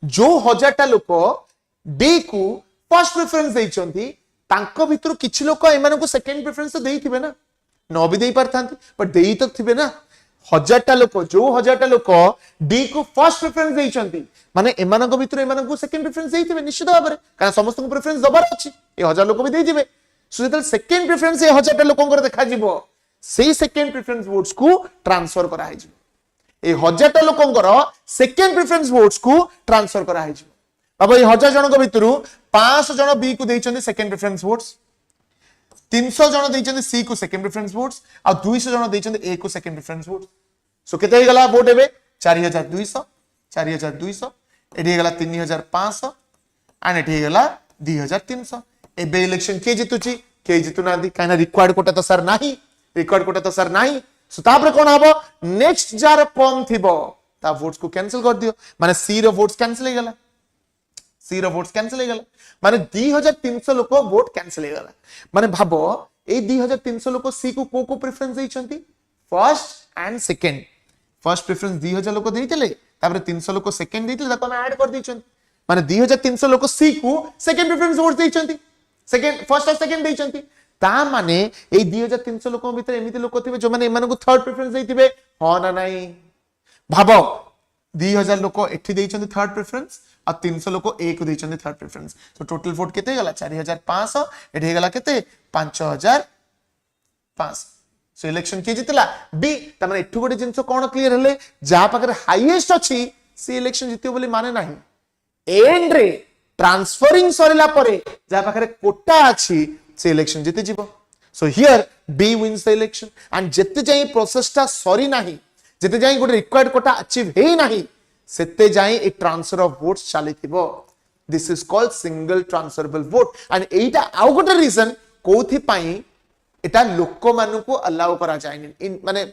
जो 1000 टा लोक डी को फर्स्ट प्रेफरेंस देइचंती तांको भितर किछि लोक एमानकु सेकंड प्रेफरेंस देइथिबे ना न भी देई पारथांती बट देई तो थिबे ना 1000टा लोक जो 1000टा लोक डी को फर्स्ट प्रेफरेंस देइचंती माने एमानक भितर एमानकु सेकंड प्रेफरेंस देइथिबे निश्चित भाबरे कारण समस्त को प्रेफरेंस दबार अछि ए 1000 लोक भी देइथिबे सो जेतल सेकंड प्रेफरेंस ए 1000टा लोकंकर देखा जिवो सेही सेकंड प्रेफरेंस वोट्स को ट्रांसफर करा हिजिवो ए 1000टा लोकंकर सेकंड प्रेफरेंस वोट्स को ट्रांसफर करा हिजिवो अब ए 1000 जनक भितरु 500 जन बी को देइचंती सेकंड प्रेफरेंस वोट्स 300 जन देइचंती सी को सेकंड प्रेफरेंस वोट्स आ 200 जन देइचंती ए को सेकंड प्रेफरेंस वोट्स सो केते गला वोट हेबे 4200 4200 एठी गला 3500 एंड एठी गला 2300 एबे इलेक्शन के जितुची के जितु नांदी काना रिक्वायर्ड कोटा तो सर नाही रिक्वायर्ड कोटा तो सर नाही सो तापर कोन हबो नेक्स्ट जार कम थिबो ता वोट्स को कैंसिल कर दियो माने सी रो वोट्स कैंसिल हे गला सी रो वोट्स कैंसिल हे गला माने 2300 लोक वोट कैंसिल हे गला माने भाबो ए 2300 लोक सी को को प्रेफरेंस देइचंती first and second first preference 2000 लोक देइतले तापर 300 लोक सेकंड देइतले ताको ऐड कर दिचंती माने 2300 लोक सी को सेकंड प्रेफरेंस वोट देइचंती सेकंड फर्स्ट और सेकंड देइचंती ता माने ए 2300 लोक भीतर एमिति लोक थिबे जो माने एमानकु थर्ड प्रेफरेंस देइथिबे ह ना नाही भाबो 2000 लोक एठी देइचंती थर्ड प्रेफरेंस और 300 लोक ए को देइचंती थर्ड प्रेफरेंस तो टोटल वोट केते गला 4500 एठी गला केते 5500 सो इलेक्शन के जितला बी त माने एठु गोटे जिंस कोन क्लियर हले जा पाकर हाईएस्ट अछि सी इलेक्शन जितियो बोली माने नाही एंड रे ट्रांसफरिंग सरिला परे जा पाकर कोटा अछि से इलेक्शन जिते जीवो so here B wins the election and जते जाई प्रोसेसटा सरी नाही जते जाई गोटे रिक्वायर्ड कोटा अचीव हेई नाही सेते जाई ए ट्रांसफर ऑफ वोट्स चलीथिबो this is called single transferable vote and एटा आउ गोटे रीजन कोथि पई एटा लोक मानु को अलाउ करा जायनी इन माने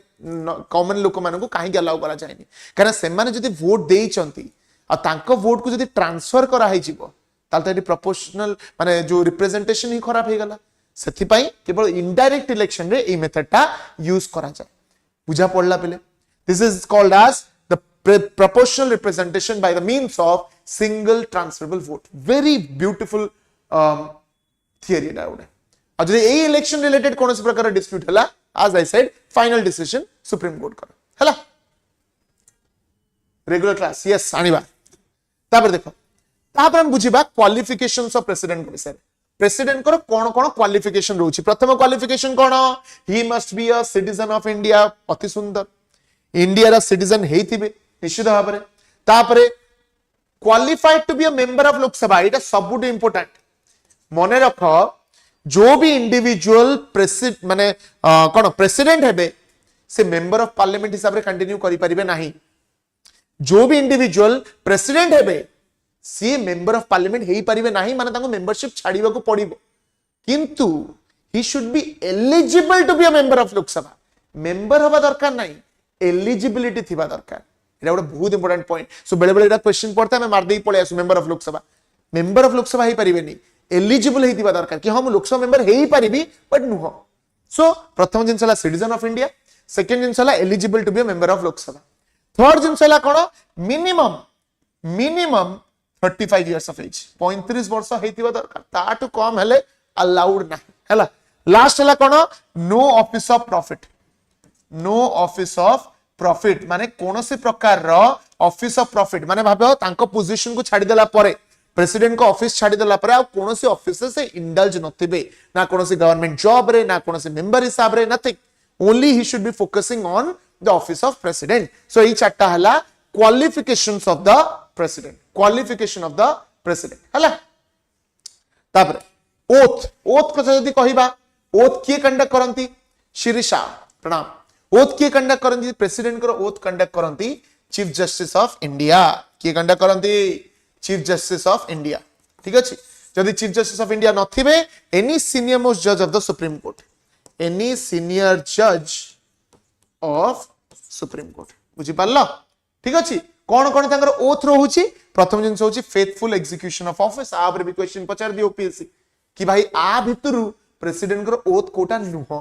कॉमन लोक मानु को काहे अलाउ करा जायनी कारण से माने जदी वोट देइचंती आ तांको वोट को जदी ट्रांसफर करा हे जीवो तालते एटी प्रोपोर्शनल माने जो रिप्रेजेंटेशन ही खराब हे गला सेथि पई केवल इनडायरेक्ट इलेक्शन रे ए मेथड टा यूज करा जाय बुझा पड़ला पले this is called as the proportional representation by the means of single transferable vote very beautiful theory da ode a jodi ei election related kono prakar dispute hela as I said final decision supreme court kar hela regular class yes aniba taपर देखो तापर हम बुझिबा क्वालिफिकेशंस ऑफ प्रेसिडेंट को विषय प्रेसिडेंट को कोन कोन क्वालिफिकेशन रहउची प्रथम qualification cone he must be a citizen of India अति सुंदर इंडिया रा सिटीजन हेथिबे निश्चित भाव में तापरे qualified to be a member of Lok Sabha एटा सबुट इंपोर्टेंट मने रख जो भी इंडिविजुअल प्रेसिडेंट माने कोन प्रेसिडेंट हेबे से मेंबर ऑफ पार्लियामेंट हिसाब रे कंटिन्यू करि परिबे नाही जो भी इंडिविजुअल प्रेसिडेंट हेबे सी मेंबर ऑफ पार्लियामेंट हेई परिबे नाही माने ताको मेंबरशिप छाड़ीबा को पड़िबो किंतु he should be eligible to be a member of Lok Sabha member होबा दरकार नाही एलिजिबिलिटी थिबा दरकार एटा गोटे बहुत इंपोर्टेंट पॉइंट सो बेले बेले एटा क्वेश्चन पड़ता है मार दे पळे आसु मेंबर ऑफ लोकसभा हेई परिबेनी एलिजिबल हेइतिबा दरकार कि हम लोकसभा मेंबर हेई परिबी बट नुह सो प्रथम जिनसला सिटीजन ऑफ इंडिया सेकंड जिनसला eligible to be a member of Lok Sabha third जिनसला कोन मिनिमम 35 इयर्स ऑफ एज 35 वर्ष हेइतिबा दरकार ताटू कम हेले अलाउड नाही हला लास्ट हला कोन नो ऑफिस ऑफ प्रॉफिट माने कोनोसी प्रकार रो ऑफिस ऑफ प्रॉफिट माने भाबो तांको पोजीशन को छाडी देला परे प्रेसिडेंट को ऑफिस छाडी देला परे आ कोनोसी ऑफिस से इंडल्ज नथिबे ना कोनोसी गवर्नमेंट जॉब रे ना कोनोसी मेंबर हिसाब रे nothing only he should be focusing on the office of president so ई चारटा हला क्वालिफिकेशंस ऑफ द प्रेसिडेंट हला तापर ओथ को जदी कहिबा ओथ किए कंडक्ट करंती शिरीषा प्रणाम ओथ किए कंडक्ट करंती प्रेसिडेंट को ओथ कंडक्ट करंती चीफ जस्टिस ऑफ इंडिया किए कंडक्ट करंती चीफ जस्टिस ऑफ इंडिया ठीक अछि जदी चीफ जस्टिस ऑफ इंडिया नथिबे एनी सीनियर मोस्ट जज of the supreme court any senior जज ऑफ सुप्रीम कोर्ट बुझी पारलो ठीक अछि कोन कोन तांकर ओथ रहउची प्रथम जिंस होची फेथफुल एग्जीक्यूशन ऑफ ऑफिस आपर भी क्वेश्चन पचार दियो ओपीएससी कि भाई आ भितरु प्रेसिडेंट को ओथ कोटा नुह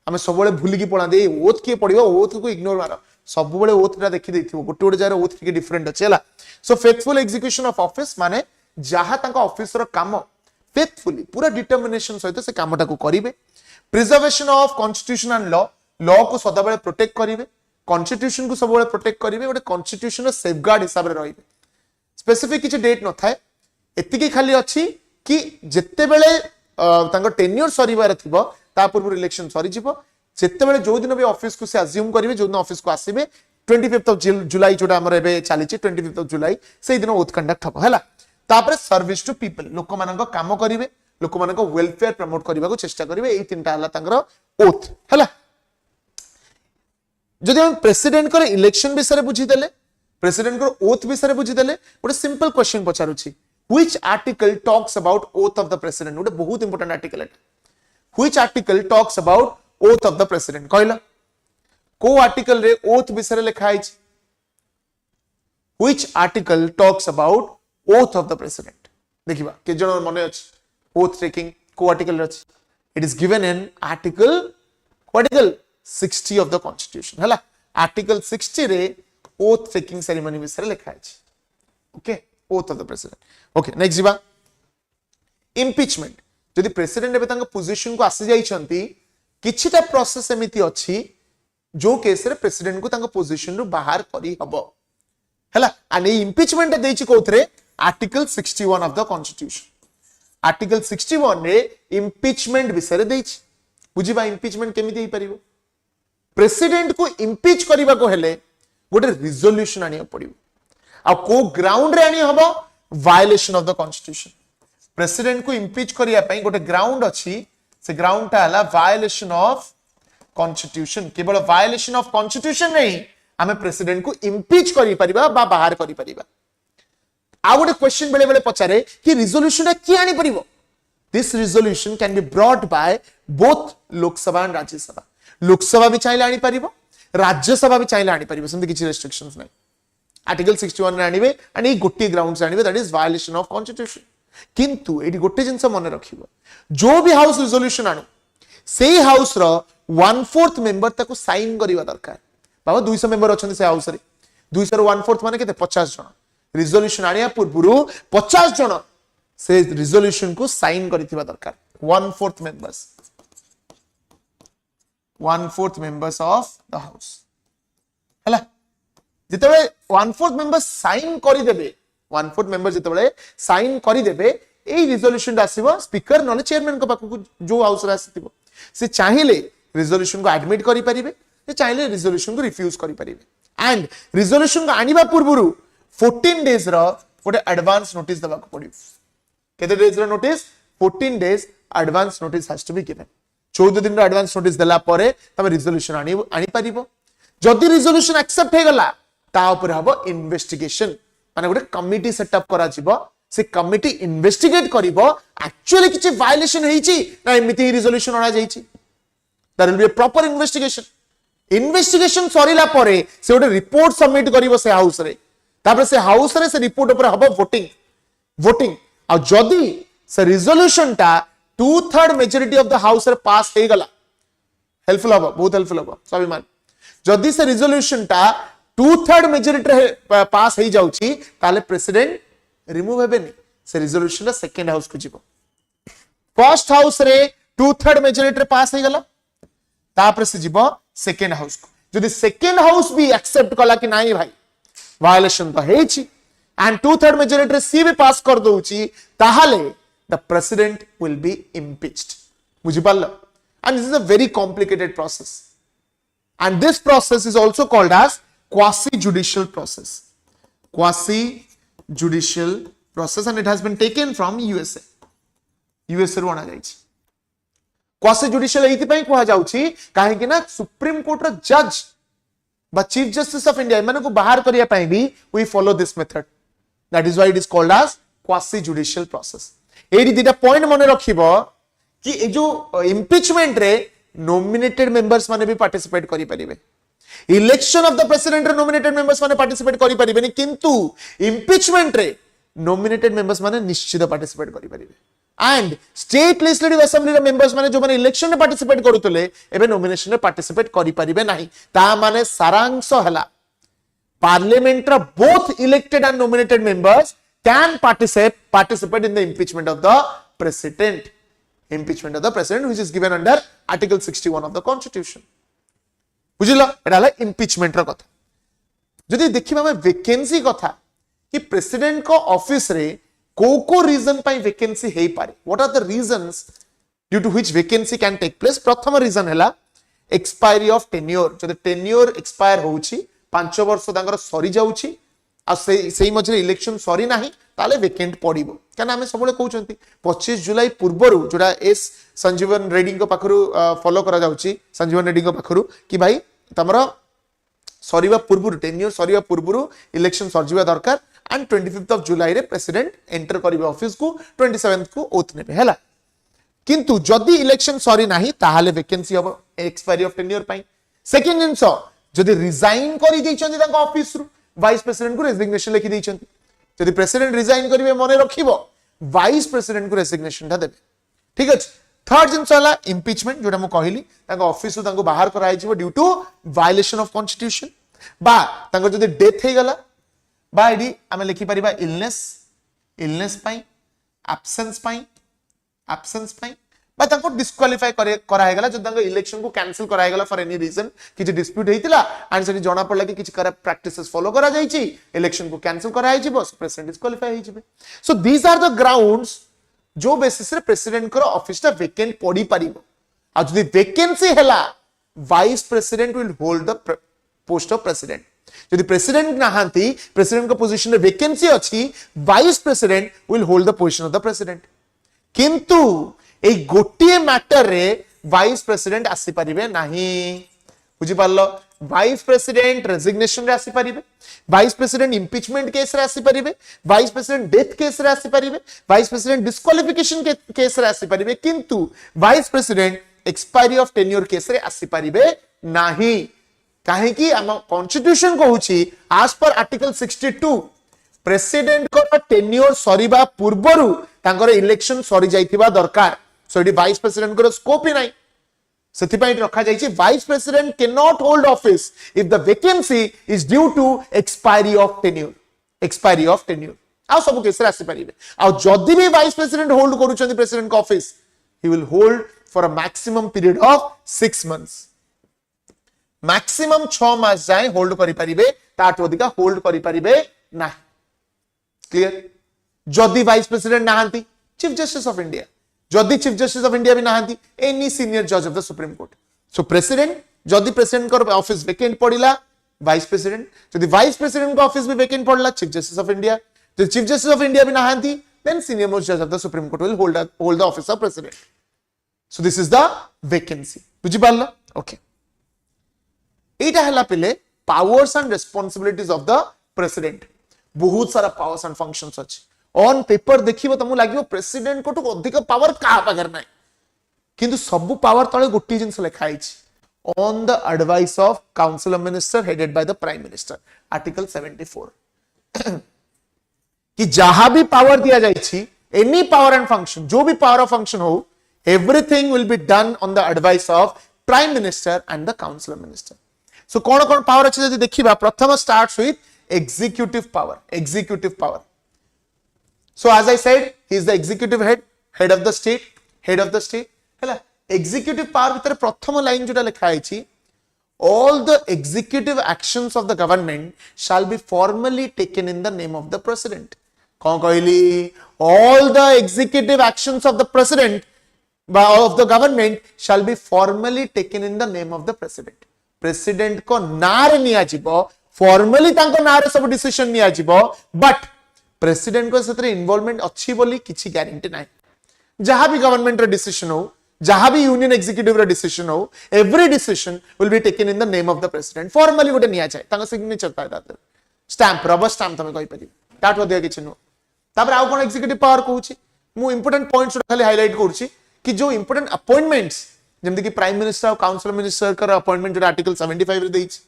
आमे सब बेले भूली की पळा दे ओथ के पडियो ओथ को इग्नोर मारो सब बेले ओथ रा देखि देथिबो गोटे गोटे जार ओथ के डिफरेंट अछि हला सो फेथफुल एग्जीक्यूशन ऑफ ऑफिस माने जहा तांका ऑफिस रो काम फेथफुली पूरा डिटरमिनेशन सहित से कामटा को करिवे preservation of constitution and law को सदाबेले प्रोटेक्ट करिवे कॉन्स्टिट्यूशन को सबले प्रोटेक्ट करिवे गोटे कॉन्स्टिट्यूशन रो सेफगार्ड हिसाब रे रहिबे स्पेसिफिक किछि डेट न थाए एतिकी खाली अछि कि जत्ते बेले तांको टेन्योर सरीबार थिबो ता पूर्व इलेक्शन सरी जिवो जत्ते बेले जो दिन भी ऑफिस को से अज्यूम करिवे जो दिन ऑफिस को आसीबे 25th ऑफ जुलाई जोटा हमर एबे चाली छि 25th ऑफ जुलाई से दिन ओथ कंडक्ट हबो हला तापर सर्विस टू पीपल लोक मानक काम करिवे लोक मानक वेलफेयर प्रमोट करबा को चेष्टा करिवे एई तीनटा हला तांगर ओथ हला जदि हम प्रेसिडेंट कर इलेक्शन विषय बुझी देले प्रेसिडेंट कर ओथ विषय बुझी देले गोटे सिंपल क्वेश्चन पचारुछि which article talks about oath of the president गोटे बहुत इंपोर्टेंट आर्टिकल है which article talks about oath of the president कहला को आर्टिकल रे ओथ विषय लिखा है which article talks about oath of the president देखिबा के जण मने अछि ओथ टेकिंग को आर्टिकल अछि it is given in article 60 of the constitution हला आर्टिकल 60 रे ओथ टेकिंग सेरेमनी विषय लिखा है okay oath of the president okay next जीवा इम्पीचमेंट जदि प्रेसिडेंट एबे तांको पोजीशन को आसी जाई छंती किछिटा प्रोसेस एमिति अछि जो केस रे प्रेसिडेंट को तांको पोजीशन रु बाहर करी हबो हला आ नै इम्पीचमेंट देछि कोथरे article 61 of the constitution article 61 रे इम्पीचमेंट विषय देछि बुझिबा इम्पीचमेंट केमिति हे परिबो प्रेसिडेंट को इम्पीच करबा को हेले गोटे रिजोल्यूशन आनिया पड़िबो आ को ग्राउंड रे आनी हबो violation of the constitution president को इम्पीच करिया पई गोटे ग्राउंड अछि से ग्राउंड ता हला वायलेशन ऑफ कॉन्स्टिट्यूशन केवल वायलेशन ऑफ कॉन्स्टिट्यूशन नहीं हमें प्रेसिडेंट को इम्पीच करि परिबा बा बाहर करि परिबा आ गोटे क्वेश्चन बेले बेले पचारे कि रिजोल्यूशन कि आनी परिबो this resolution can be brought by both Lok Sabha and Rajya Sabha Lok Sabha भी चाहिले आनी परिबो राज्यसभा भी चाहिले आनी परिबो संति किछि रेस्ट्रिक्शंस नै आर्टिकल 61 रे आनिबे एंड ए गोटी ग्राउंड से आनिबे that is violation of constitution किंतु एडी गोटे जिंस मन रखिबो जो भी हाउस रिजोल्यूशन आनु सेही हाउस रो 1/4 मेंबर ताको साइन करिवा दरकार बाबा 200 मेंबर अछन से हाउस रे 200 रो 1/4 माने केते 50 जन रिजोल्यूशन आनिया पूर्वरु 50 जन से रिजोल्यूशन को साइन करिथिबा दरकार 1/4 members 1/4 members of the house हला जितबे 1/4 members साइन करि देबे 1/4 members जितबे साइन करि देबे एई रिजोल्यूशन आसीबो स्पीकर नले चेयरमैन को पाखु जो हाउस रे आसीतिबो से चाहिले रिजोल्यूशन को एडमिट करि परिबे से चाहिले रिजोल्यूशन को रिफ्यूज करि परिबे एंड रिजोल्यूशन को आनिबा पूर्वरु 14 डेज रो गोटे एडवांस नोटिस देबा को पड़िबो केते डेज रो notice 14 days advance notice has to be given 14 दिन एडवांस नोटिस देला परे तमे रिजोल्यूशन आनी परिबो जदि रिजोल्यूशन एक्सेप्ट हे गला ता ऊपर हबो इन्वेस्टिगेशन माने गोटे कमिटी सेटअप करा जिवो से कमिटी इन्वेस्टिगेट करिवो एक्चुअली किछि वायलेशन हेछि ना एमिति रिजोल्यूशन आना जाइछि there will be a proper investigation सरीला परे से गोटे रिपोर्ट सबमिट करिवो से हाउस रे तापर से हाउस रे से रिपोर्ट ऊपर हबो वोटिंग आ जदि से रिजोल्यूशन टा 2/3 मेजॉरिटी ऑफ द हाउस रे पास हे गला हेल्पफुल हबो बहुत हेल्पफुल हबो स्वाभिमान जदि से रिजोल्यूशन टा 2/3 मेजॉरिटी रे पास हे जाउची ताले प्रेसिडेंट रिमूव हेबेनी से रिजोल्यूशन रा सेकंड हाउस को जीवो फर्स्ट हाउस रे 2/3 मेजॉरिटी रे पास हे गला तापर से जीवो सेकंड हाउस को जदि सेकंड हाउस भी एक्सेप्ट कला कि नाही भाई वायलेशन तो हेछि एंड 2/3 मेजॉरिटी रे सी भी पास कर दोउची ताहाले the president will be impeached bujipalla and this is a very complicated process and this process is also called as quasi judicial process and it has been taken from USA रो आना जाइछि quasi judicial एथि पई कोहा जाउछि काहे कि ना सुप्रीम कोर्ट रो जज बा चीफ जस्टिस ऑफ इंडिया माने को बाहर करिया पई भी we follow this method that is why it is called as quasi judicial process एडी दिटा पॉइंट मने रखिबो कि ए जो इम्पीचमेंट रे नॉमिनेटेड मेंबर्स माने भी पार्टिसिपेट करि परिबे इलेक्शन ऑफ द प्रेसिडेंट रे नॉमिनेटेड मेंबर्स माने पार्टिसिपेट करि परिबेनी किंतु इम्पीचमेंट रे नॉमिनेटेड मेंबर्स माने निश्चित पार्टिसिपेट करि परिबे एंड स्टेट लेजिस्लेटिव असेंबली रे मेंबर्स माने जो माने इलेक्शन रे पार्टिसिपेट करूतले एबे नॉमिनेशन रे पार्टिसिपेट करि परिबे नाही ता माने सारांश हला पार्लियामेंट रा both elected and nominated members can participate in the impeachment of the president. Impeachment of the president, which is given under Article 61 of the Constitution. बुझिल एटा हला impeachment रो कथा. जदि देखिबा हम वैकेंसी कथा कि प्रेसिडेंट को ऑफिस रे को रीजन पाई वैकेंसी हेई पारे. What are the reasons due to which vacancy can take place? प्रथम रीजन हला एक्सपायरी ऑफ टेन्योर. जदि टेन्योर एक्सपायर होउची 5 वर्ष तांकर सरी जाउची आ सेही मझे इलेक्शन सरी नाही ताले वेकेंट पड़िबो. काना हमें सबले कहउचंती 25 जुलाई पूर्वरु जोडा एस संजीवन रेड्डी को पाखरु फॉलो करा जाउची, संजीवन रेड्डी को पाखरु कि भाई तमरा सरीवा पूर्वरु टेन्योर सरीवा पूर्वरु इलेक्शन सरजिवा दरकार एंड 25th ऑफ जुलाई रे प्रेसिडेंट एंटर करिवे ऑफिस को, 27th को ओथ नेबे हैला. किंतु जदि इलेक्शन सरी नाही ताहाले वैकेंसी हबो एक्सपायरी ऑफ टेन्योर पाई. सेकंड जिंसो जदि रिजाइन करि दैछन्ती तांको ऑफिस रु वाइस प्रेसिडेंट को रेजिग्नेशन लिखि दैछन्ती. जदि प्रेसिडेंट रिजाइन करिवे मने रखिबो वाइस प्रेसिडेंट को रेजिग्नेशन ता देबे. ठीक अछि. थर्ड जिंस वाला इंपीचमेंट जोटा मु कहली तांको ऑफिस रु तांको बाहर कराइ जिवो due to violation of constitution बा तांको जदि डेथ हे गला बा एडी आमे लिखि परिबा इलनेस पाई एब्सेंस पाई बा तांको डिस्क्वालिफाई करा हे गला जदि तांको इलेक्शन को कैंसिल करा हे गला फॉर एनी रीजन किछि डिस्प्यूट हेतिला एंड सेनी जणा पड़ला कि किछि करप्ट प्रैक्टिसेस फॉलो करा जाईची इलेक्शन को कैंसिल करा हे जिवो प्रेसिडेंट डिस्क्वालिफाई हे जिवे. So these are the grounds जो बेसिस रे प्रेसिडेंट को ऑफिस ता वेकेंट पड़ी पारिबो. आ जदि वैकेंसी हैला vice president will hold the post of president. जदि प्रेसिडेंट नाहांती प्रेसिडेंट को पोजीशन रे वैकेंसी अछि vice president will hold the position of the president. किंतु ए गोटिए मैटर रे वाइस प्रेसिडेंट आसी परिबे नाही. बुझि पारलो? वाइस प्रेसिडेंट रेजिग्नेशन रे आसी परिबे, वाइस प्रेसिडेंट इंपीचमेंट केस रे आसी परिबे, वाइस प्रेसिडेंट डेथ केस रे आसी परिबे, वाइस प्रेसिडेंट डिस्क्वालिफिकेशन केस रे आसी परिबे. किंतु vice president expiry of tenure case रे आसी परिबे नाही. काहे कि हम कॉन्स्टिट्यूशन कहूची एज पर आर्टिकल 62 प्रेसिडेंट को टेन्योर सरीबा पूर्वरु तांकर इलेक्शन सरी जाइथिबा दरकार. सो एडी वाइस प्रेसिडेंट को स्कोप ही नाही. सेथिपाई रखा जाइछि vice president can not hold office if the vacancy is due to expiry of tenure. आ सब केस रे आसी परिबे. आ जदि भी वाइस प्रेसिडेंट होल्ड करूछन्ती प्रेसिडेंट को office he will hold for a maximum period of 6 months. Maximum 6 मास जाए होल्ड करि परिबे, ताठ अधिका होल्ड करि परिबे ना. क्लियर? जदि वाइस प्रेसिडेंट नाहांती चीफ जस्टिस ऑफ इंडिया, जदि चीफ जस्टिस ऑफ इंडिया भी नाहांती एनी सीनियर जज of the supreme court. So president जदि प्रेसिडेंट को ऑफिस वेकेंट पड़िला वाइस प्रेसिडेंट, जदि वाइस प्रेसिडेंट को ऑफिस भी वेकेंट पड़ला चीफ जस्टिस ऑफ इंडिया, जदि चीफ जस्टिस ऑफ इंडिया भी नाहांती देन सीनियर मोस्ट जज of the supreme court will hold the office of president. So this is the vacancy. बुझि पारला? ओके. एटा हला पले powers and responsibilities of the president. बहुत सारा पावर्स एंड फंक्शंस अछि. ऑन पेपर देखिबो तमु लागिबो प्रेसिडेंट को तो अधिक पावर का पागर नाही, किंतु सब पावर तळे गोटी जिंस लिखा आइछि on the advice of council of minister headed by the prime minister. Article 74 कि जहां भी पावर दिया जाइछि एनी पावर एंड फंक्शन जो भी पावर ऑफ फंक्शन हो everything will be done on the advice of prime minister and the council of minister. So cone cone power अछि जदि देखिबा प्रथम starts with executive power. So as I said, he is the executive head of the state. हैला executive power भितर प्रथम लाइन जोटा लिखा आइछि all the executive actions of the government shall be formally taken in the name of the president. कौन कहली? all the executive actions of the president of the government shall be formally taken in the name of the president. president को नारे निया जिवो फॉर्मली तांको नारे सब डिसीजन निया जिवो बट प्रेसिडेंट को सतरे इन्वॉल्वमेंट अच्छी बोली किछि गारंटी नाही. जहां भी गवर्नमेंट रे डिसीजन हो, जहां भी यूनियन एग्जीक्यूटिव रे डिसीजन हो, every decision will be taken in the name of the president. Formally गोटे निया जाय तांको सिग्नेचर ताय दाते स्टैंप रबर स्टैंप तमे कहि परिबे ताठ दिया किछि नो. तापर आउ कोन एग्जीक्यूटिव पावर कहूछि मु इंपोर्टेंट पॉइंट्स खाली हाईलाइट करूछि कि जो इंपोर्टेंट अपॉइंटमेंट्स जेमति कि प्राइम मिनिस्टर और काउंसिल मिनिस्टर कर अपॉइंटमेंट जो आर्टिकल 75 रे देइछि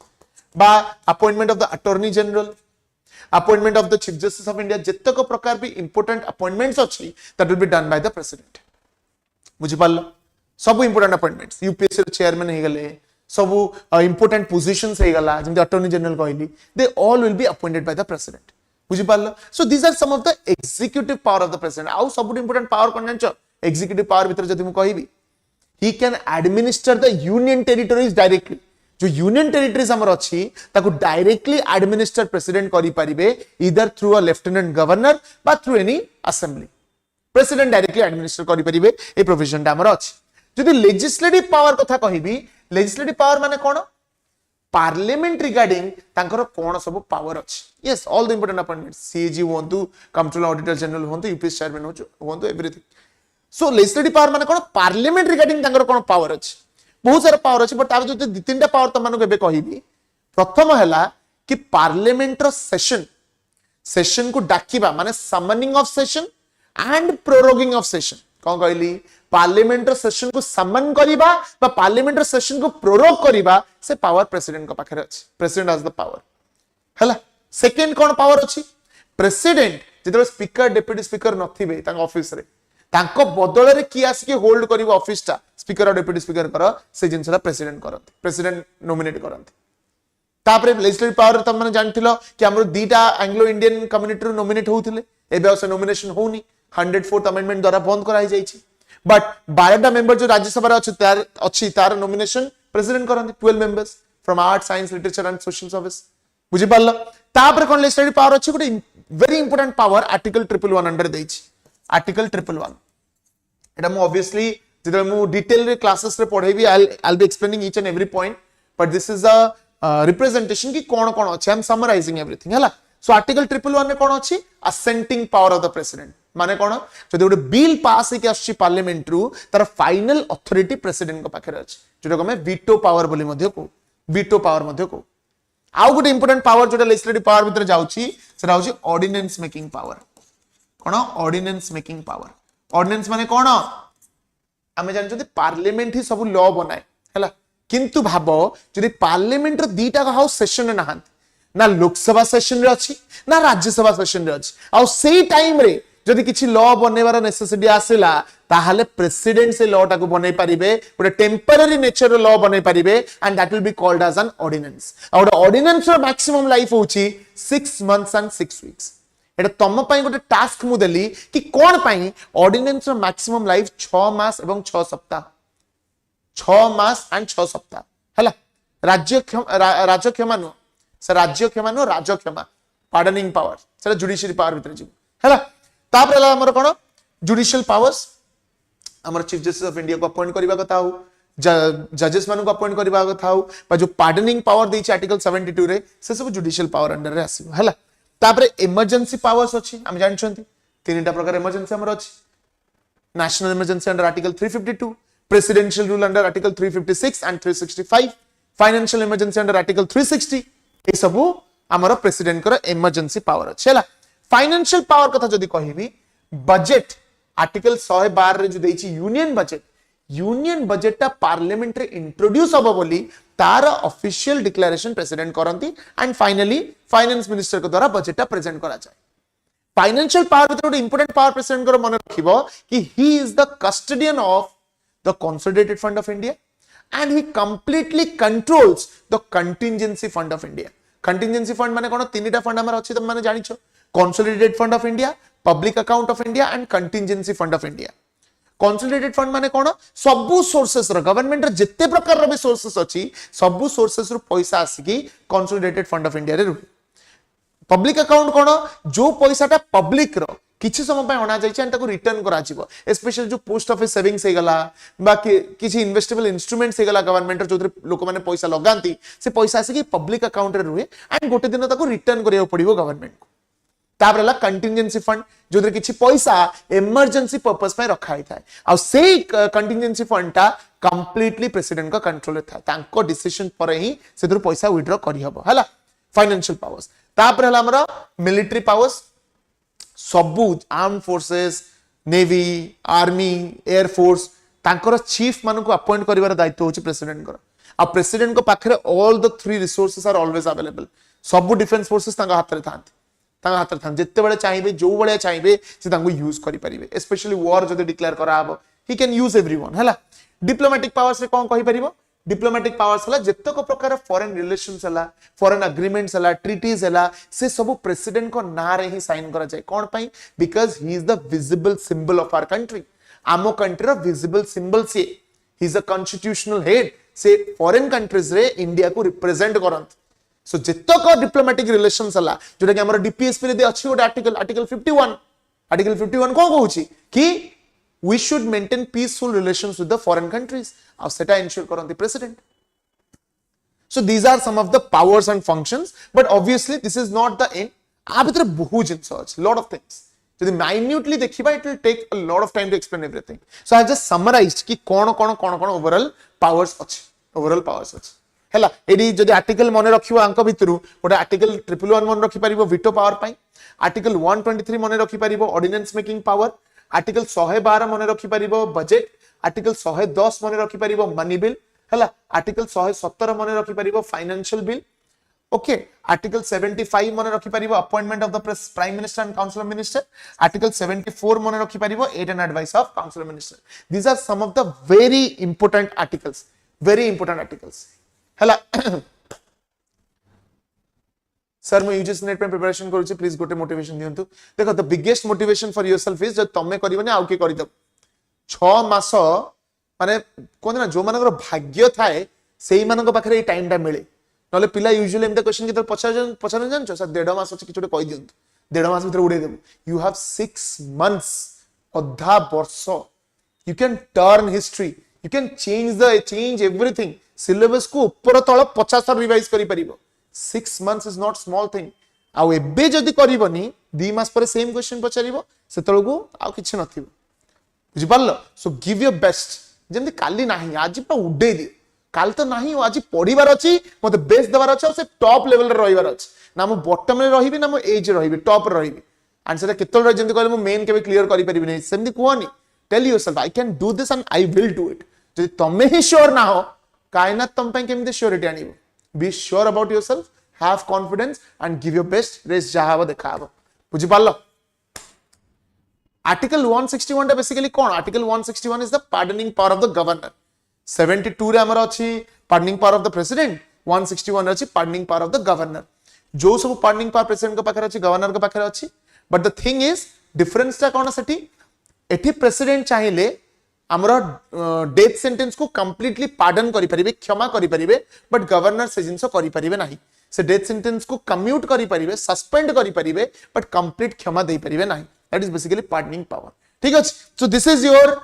बा appointment of the attorney general, appointment of the chief justice of India, जितक प्रकार भी इंपोर्टेंट अपॉइंटमेंट्स अछि that will be done by the president. बुझि पारलो? सब इंपोर्टेंट अपॉइंटमेंट्स यूपीएससी चेयरमैन हे गले, सब इंपोर्टेंट पोजीशंस हे गला जेमति अटॉर्नी जनरल कहली, they all will be appointed by the president. बुझी पारलो so this are some of the executive power of the president आउ सब इंपोर्टेंट पावर कोन जानचो एग्जीक्यूटिव पावर भीतर जदि मु कहिबी he can administer the union territories directly जो यूनियन टेरिटरीज हमर अछि ताको डायरेक्टली एडमिनिस्टर प्रेसिडेंट करि परिबे either through a lieutenant governor बा through any assembly president directly administer करि परिबे ए प्रोविजन हमर अछि जदि लेजिस्लेटिव पावर कथा कहिबी लेजिस्लेटिव पावर माने कोन पार्लियामेंट रिगार्डिंग तांकर कोन सब पावर अछि yes all the important appointments CAG होंतु कंट्रोलर ऑडिटर जनरल होंतु यूपीएस चेयरमैन होंतु एवरीथिंग सो लेजिस्लेटिव पावर माने कोन पार्लियामेंट रिगार्डिंग तांकर कोन पावर अछि बहुत सारा पावर अछि बट तार जो दि तीनटा पावर त मानु केबे कहिबी प्रथम हला कि पार्लियामेंट रो सेशन को डाकिबा माने summoning of session and proroguing of session कोन कहली पार्लियामेंट रो सेशन को समन करिबा बा पार्लियामेंट रो सेशन को प्रोरोग करिबा से पावर प्रेसिडेंट को पाखरे अछि प्रेसिडेंट हैज द पावर हला सेकंड कोन पावर अछि प्रेसिडेंट जेतबे स्पीकर डेप्यूटी स्पीकर नथिबे तांग ऑफिस रे तांको बदल रे की आसी के होल्ड करिवो ऑफिस ता स्पीकर और डेप्यूटी स्पीकर कर से जिनसला प्रेसिडेंट करंती प्रेसिडेंट नॉमिनेट करंती तापरे लेजिस्लेटिव पावर त माने जानथिलो कि हमरो दीटा एंग्लो इंडियन कम्युनिटी रो नॉमिनेट होउथिले एबे से नॉमिनेशन होउनी 104th अमेंडमेंट द्वारा बंद कराई जाई छी बट 12टा मेंबर जो राज्यसभा रे अछि तार नॉमिनेशन प्रेसिडेंट करंती 12 members from art science literature and social service बुझि पारलो तापरे कोन लेजिस्लेटिव पावर अछि गुटे very important power article 111 under देई छी आर्टिकल 111 एटा मु ऑब्वियसली जेतबे मु डिटेल रे क्लासेस रे पढेबी I will be explaining each and every point but this is a representation की कोन कोन अछि आई एम समराइजिंग एवरीथिंग हला सो आर्टिकल 111 रे कोन अछि असेंटिंग पावर ऑफ द प्रेसिडेंट माने कोन जदि गोटे बिल पास हेकि आछि पार्लियामेंट रु तार फाइनल अथॉरिटी प्रेसिडेंट को पाखरे अछि जेटा को मैं वीटो पावर बोली मध्ये को वीटो पावर मध्ये को आउ गोटे इंपोर्टेंट पावर जोटा लेजिस्लेटिव पावर भीतर जाउछि सेटा होछि ऑर्डिनेंस मेकिंग पावर कोन ऑर्डिनेंस मेकिंग पावर ऑर्डिनेंस माने कोन आमे जान जदि पार्लियामेंट ही सब लॉ बनाए हला किंतु भाबो जदि पार्लियामेंट रो दीटा हाउस सेशन रे नहांत ना लोकसभा सेशन रे अछि ना राज्यसभा सेशन रे अछि आ सेही टाइम रे जदि किछि लॉ बनेबार नेसेसिटी आसिला ताहाले प्रेसिडेंट से लॉ टाको बनै परिबे गोटे टेम्पररी नेचर लॉ बनै परिबे and that will be called as an ordinance और ऑर्डिनेंस रो मैक्सिमम लाइफ होछि 6 मंथ्स एंड 6 वीक्स एटा तम पई गोटे टास्क मु देली कि कोन पई ऑर्डिनेंस रो मैक्सिमम लाइफ 6 मास एवं 6 सप्ताह 6 मास एंड 6 सप्ताह हला राज्य क्षमा नो से राज्य क्षमा नो राज क्षमा पार्डनिंग पावर से जुडिशियरी पावर भीतर जी हला तापर हमर कोन जुडिशियल पावर्स हमर चीफ जस्टिस ऑफ इंडिया को अपॉइंट करबा कथा हो जजेस मान को अपॉइंट करबा कथा हो बा जो पार्डनिंग पावर दै छै आर्टिकल 72 रे से सब जुडिशियल पावर अंडर रे आसीबो हला तापर इमरजेंसी पावर्स अछि हम जानछंती तीनटा प्रकार इमरजेंसी हमर अछि national emergency under article 352 presidential rule under article 356 and 365 financial emergency under article 360 ए सब हमर प्रेसिडेंट कर इमरजेंसी पावर अछि हला फाइनेंशियल पावर कथा जदी कहिबी बजट आर्टिकल 112 रे जो दै छी यूनियन बजट ता पार्लियामेंट रे इंट्रोड्यूस होबो बोली तार ऑफिशियल डिक्लेरेशन प्रेसिडेंट करंती एंड फाइनली फाइनेंस मिनिस्टर को द्वारा बजट ता प्रेजेंट करा जाय फाइनेंशियल पावर भीतर इंपोर्टेंट पावर प्रेसिडेंट को मन रखिबो कि he is the custodian of the consolidated fund of India and he completely controls the contingency fund of India contingency fund माने कोन तीनटा फंड हमर अछि त माने जानिछो consolidated fund of India public account of India and contingency fund of India consolidated fund माने कोन सबु सोर्सेस रो गवर्नमेंट रो जत्ते प्रकार रो भी सोर्सेस अछि सबु सोर्सेस रो पैसा आसीकी कंसोलिडेटेड फंड ऑफ इंडिया रे रुहे पब्लिक अकाउंट कोन जो पैसाटा पब्लिक रो किछि समय पे अना जाय छै ताको रिटर्न करा जिवो स्पेशल जो पोस्ट ऑफिस सेविंग्स हे गला बाकी किछि इन्वेस्टेबल इंस्ट्रूमेंट्स हे गला गवर्नमेंट जो लोक माने पैसा लगांती से पैसा आसीकी पब्लिक अकाउंट रे रुहे एंड गोटे दिन ताको रिटर्न करियो पड़िबो गवर्नमेंट को तापरला कंटिजेंसी फंड जो किछि पैसा इमरजेंसी पर्पस पे रखा ही थाए आ सेही कंटिजेंसी फंड ता कंप्लीटली प्रेसिडेंट का कंट्रोल रे थाए तांको डिसीजन पर ही सेदर पैसा विथड्रॉ करि हबो हला फाइनेंशियल पावर्स तापर हला हमरा मिलिटरी पावर्स सबु arm forces navy army air force तांकर चीफ मान को अपॉइंट करिवार दायित्व होछि प्रेसिडेंट कर आ प्रेसिडेंट को पाखरे all the three resources are always available सबु डिफेंस फोर्सेस तांका हाथ रे थांती तांका हाथ रे थां जत्ते बेले चाहिबे जो बेले चाहिबे से तांको यूज करि परिबे स्पेशली वॉर जदि डिक्लेयर करा हबो ही कैन यूज एवरीवन हला डिप्लोमेटिक पावर्स रे कोन कहि परिबो डिप्लोमेटिक पावर्स हला जेतक प्रकार फॉरेन रिलेशंस हला फॉरेन एग्रीमेंट्स हला ट्रीटीज हला से सब प्रेसिडेंट को ना रे ही साइन करा जाय कोन पई because he is the visible symbol of our country आमो कंट्री रो विजिबल सिंबल से he is a constitutional head से फॉरेन कंट्रीज रे इंडिया को रिप्रेजेंट करंत सो जेतक डिप्लोमेटिक रिलेशंस हला जोटा कि हमर डीपीएसपी रे दे अछि ओटा आर्टिकल 51 को कहूची कि we should maintain peaceful relations with the foreign countries ଆଉ ସେଟା ensure କରନ୍ତି president so these are some of the powers and functions but obviously this is not the end आ भितर बहुत जिंस अछि lot of things যদি minutely देखिबा it will take a lot of time to explain everything so I just summarized कि कोन overall powers अछि हैला एडी जदी आर्टिकल मने रखिबो अंक भितरु ओटा आर्टिकल 111 मने रखि परिबो वीटो पावर पई आर्टिकल 123 मने रखि परिबो ऑर्डिनेंस मेकिंग पावर आर्टिकल 112 मने रखि परिबो बजेट आर्टिकल 110 मने रखि परिबो मनी बिल हैला आर्टिकल 117 मने रखि परिबो फाइनेंशियल बिल ओके आर्टिकल 75 मने रखि परिबो appointment of the prime minister and council of minister article 74 मने रखि परिबो aid and advice of council of minister these are some of the very important articles हैला सर मैं यूजीसी नेट पे प्रिपरेशन करू छी प्लीज गोटे मोटिवेशन दियंतु देखो the biggest motivation for yourself is जब तमे करिवने आउ के करि दब 6 मास माने कोन ना जो मानकर भाग्य थाए सेही मानक पाखरे ए टाइम टा मिले नले पिला यूजुअली एम द क्वेश्चन के पछार जानछो सर 1.5 मास अछि किछोटे कहि दियंतु 1.5 मास भीतर उडे देबो यू हैव 6 मंथ्स अधा वर्ष you can turn history you can change everything syllabus को ऊपर तळ 50 बार रिवाइज करि परिबो 6 months is not small thing आउ एबे जदी करिवनी 2 मास पर सेम क्वेश्चन पचारिबो सेतळगु आउ किछ नथिबो बुझि पारलो सो गिव योर बेस्ट जेमति काली नाही आज पर उडे दि काल तो नाही आज पढिबार अछि मते बेस्ट देबार अछि से टॉप लेवल रे रहिबार अछि ना मो बॉटम रे रहिबी ना मो एज रे रहिबी टॉप रे रहिबी आंसर केतल रे जेमति कहले मो मेन केबे क्लियर करि परिबि नै सेमति कोनी tell yourself I can do this and I will do it जदी तमे ही श्योर ना हो कायना तम पय केमति श्योरिटी आनिबो be sure about yourself have confidence and give your best race jahava dekhabo बुझि पारलो article 161 टा basically cone article 161 is the pardoning power of the governor 72 रे हमर अछि pardoning power of the president 161 रे अछि pardoning power of the governor जो सब pardoning power president को पाखरे अछि गवर्नर को पाखरे अछि but the thing is difference ता कोन सेठी एठी president चाहिले हमरो डेथ सेंटेंस को कंप्लीटली पार्डन करि परिबे क्षमा करि परिबे बट गवर्नर से जिंसो करि परिबे नाही से डेथ सेंटेंस को कम्यूट करि परिबे सस्पेंड करि परिबे बट कंप्लीट क्षमा देई परिबे नाही that is basically pardoning power ठीक अछि so this is your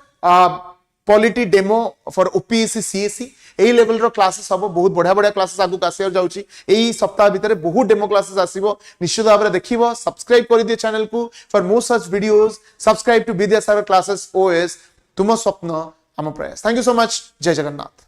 polity demo for OPSC CSE एई लेवल रो क्लासेस सब बहुत बढ़िया क्लासेस आगु कासियर जाउची एई सप्ताह भितरे बहुत डेमो क्लासेस आसीबो निश्चित भाबरे देखिबो सब्सक्राइब करि दियो चैनल को for more such videos subscribe to Vidyasagar classes OS तुम स्वप्न आम प्रयास थैंक यू सो मच जय जगन्नाथ।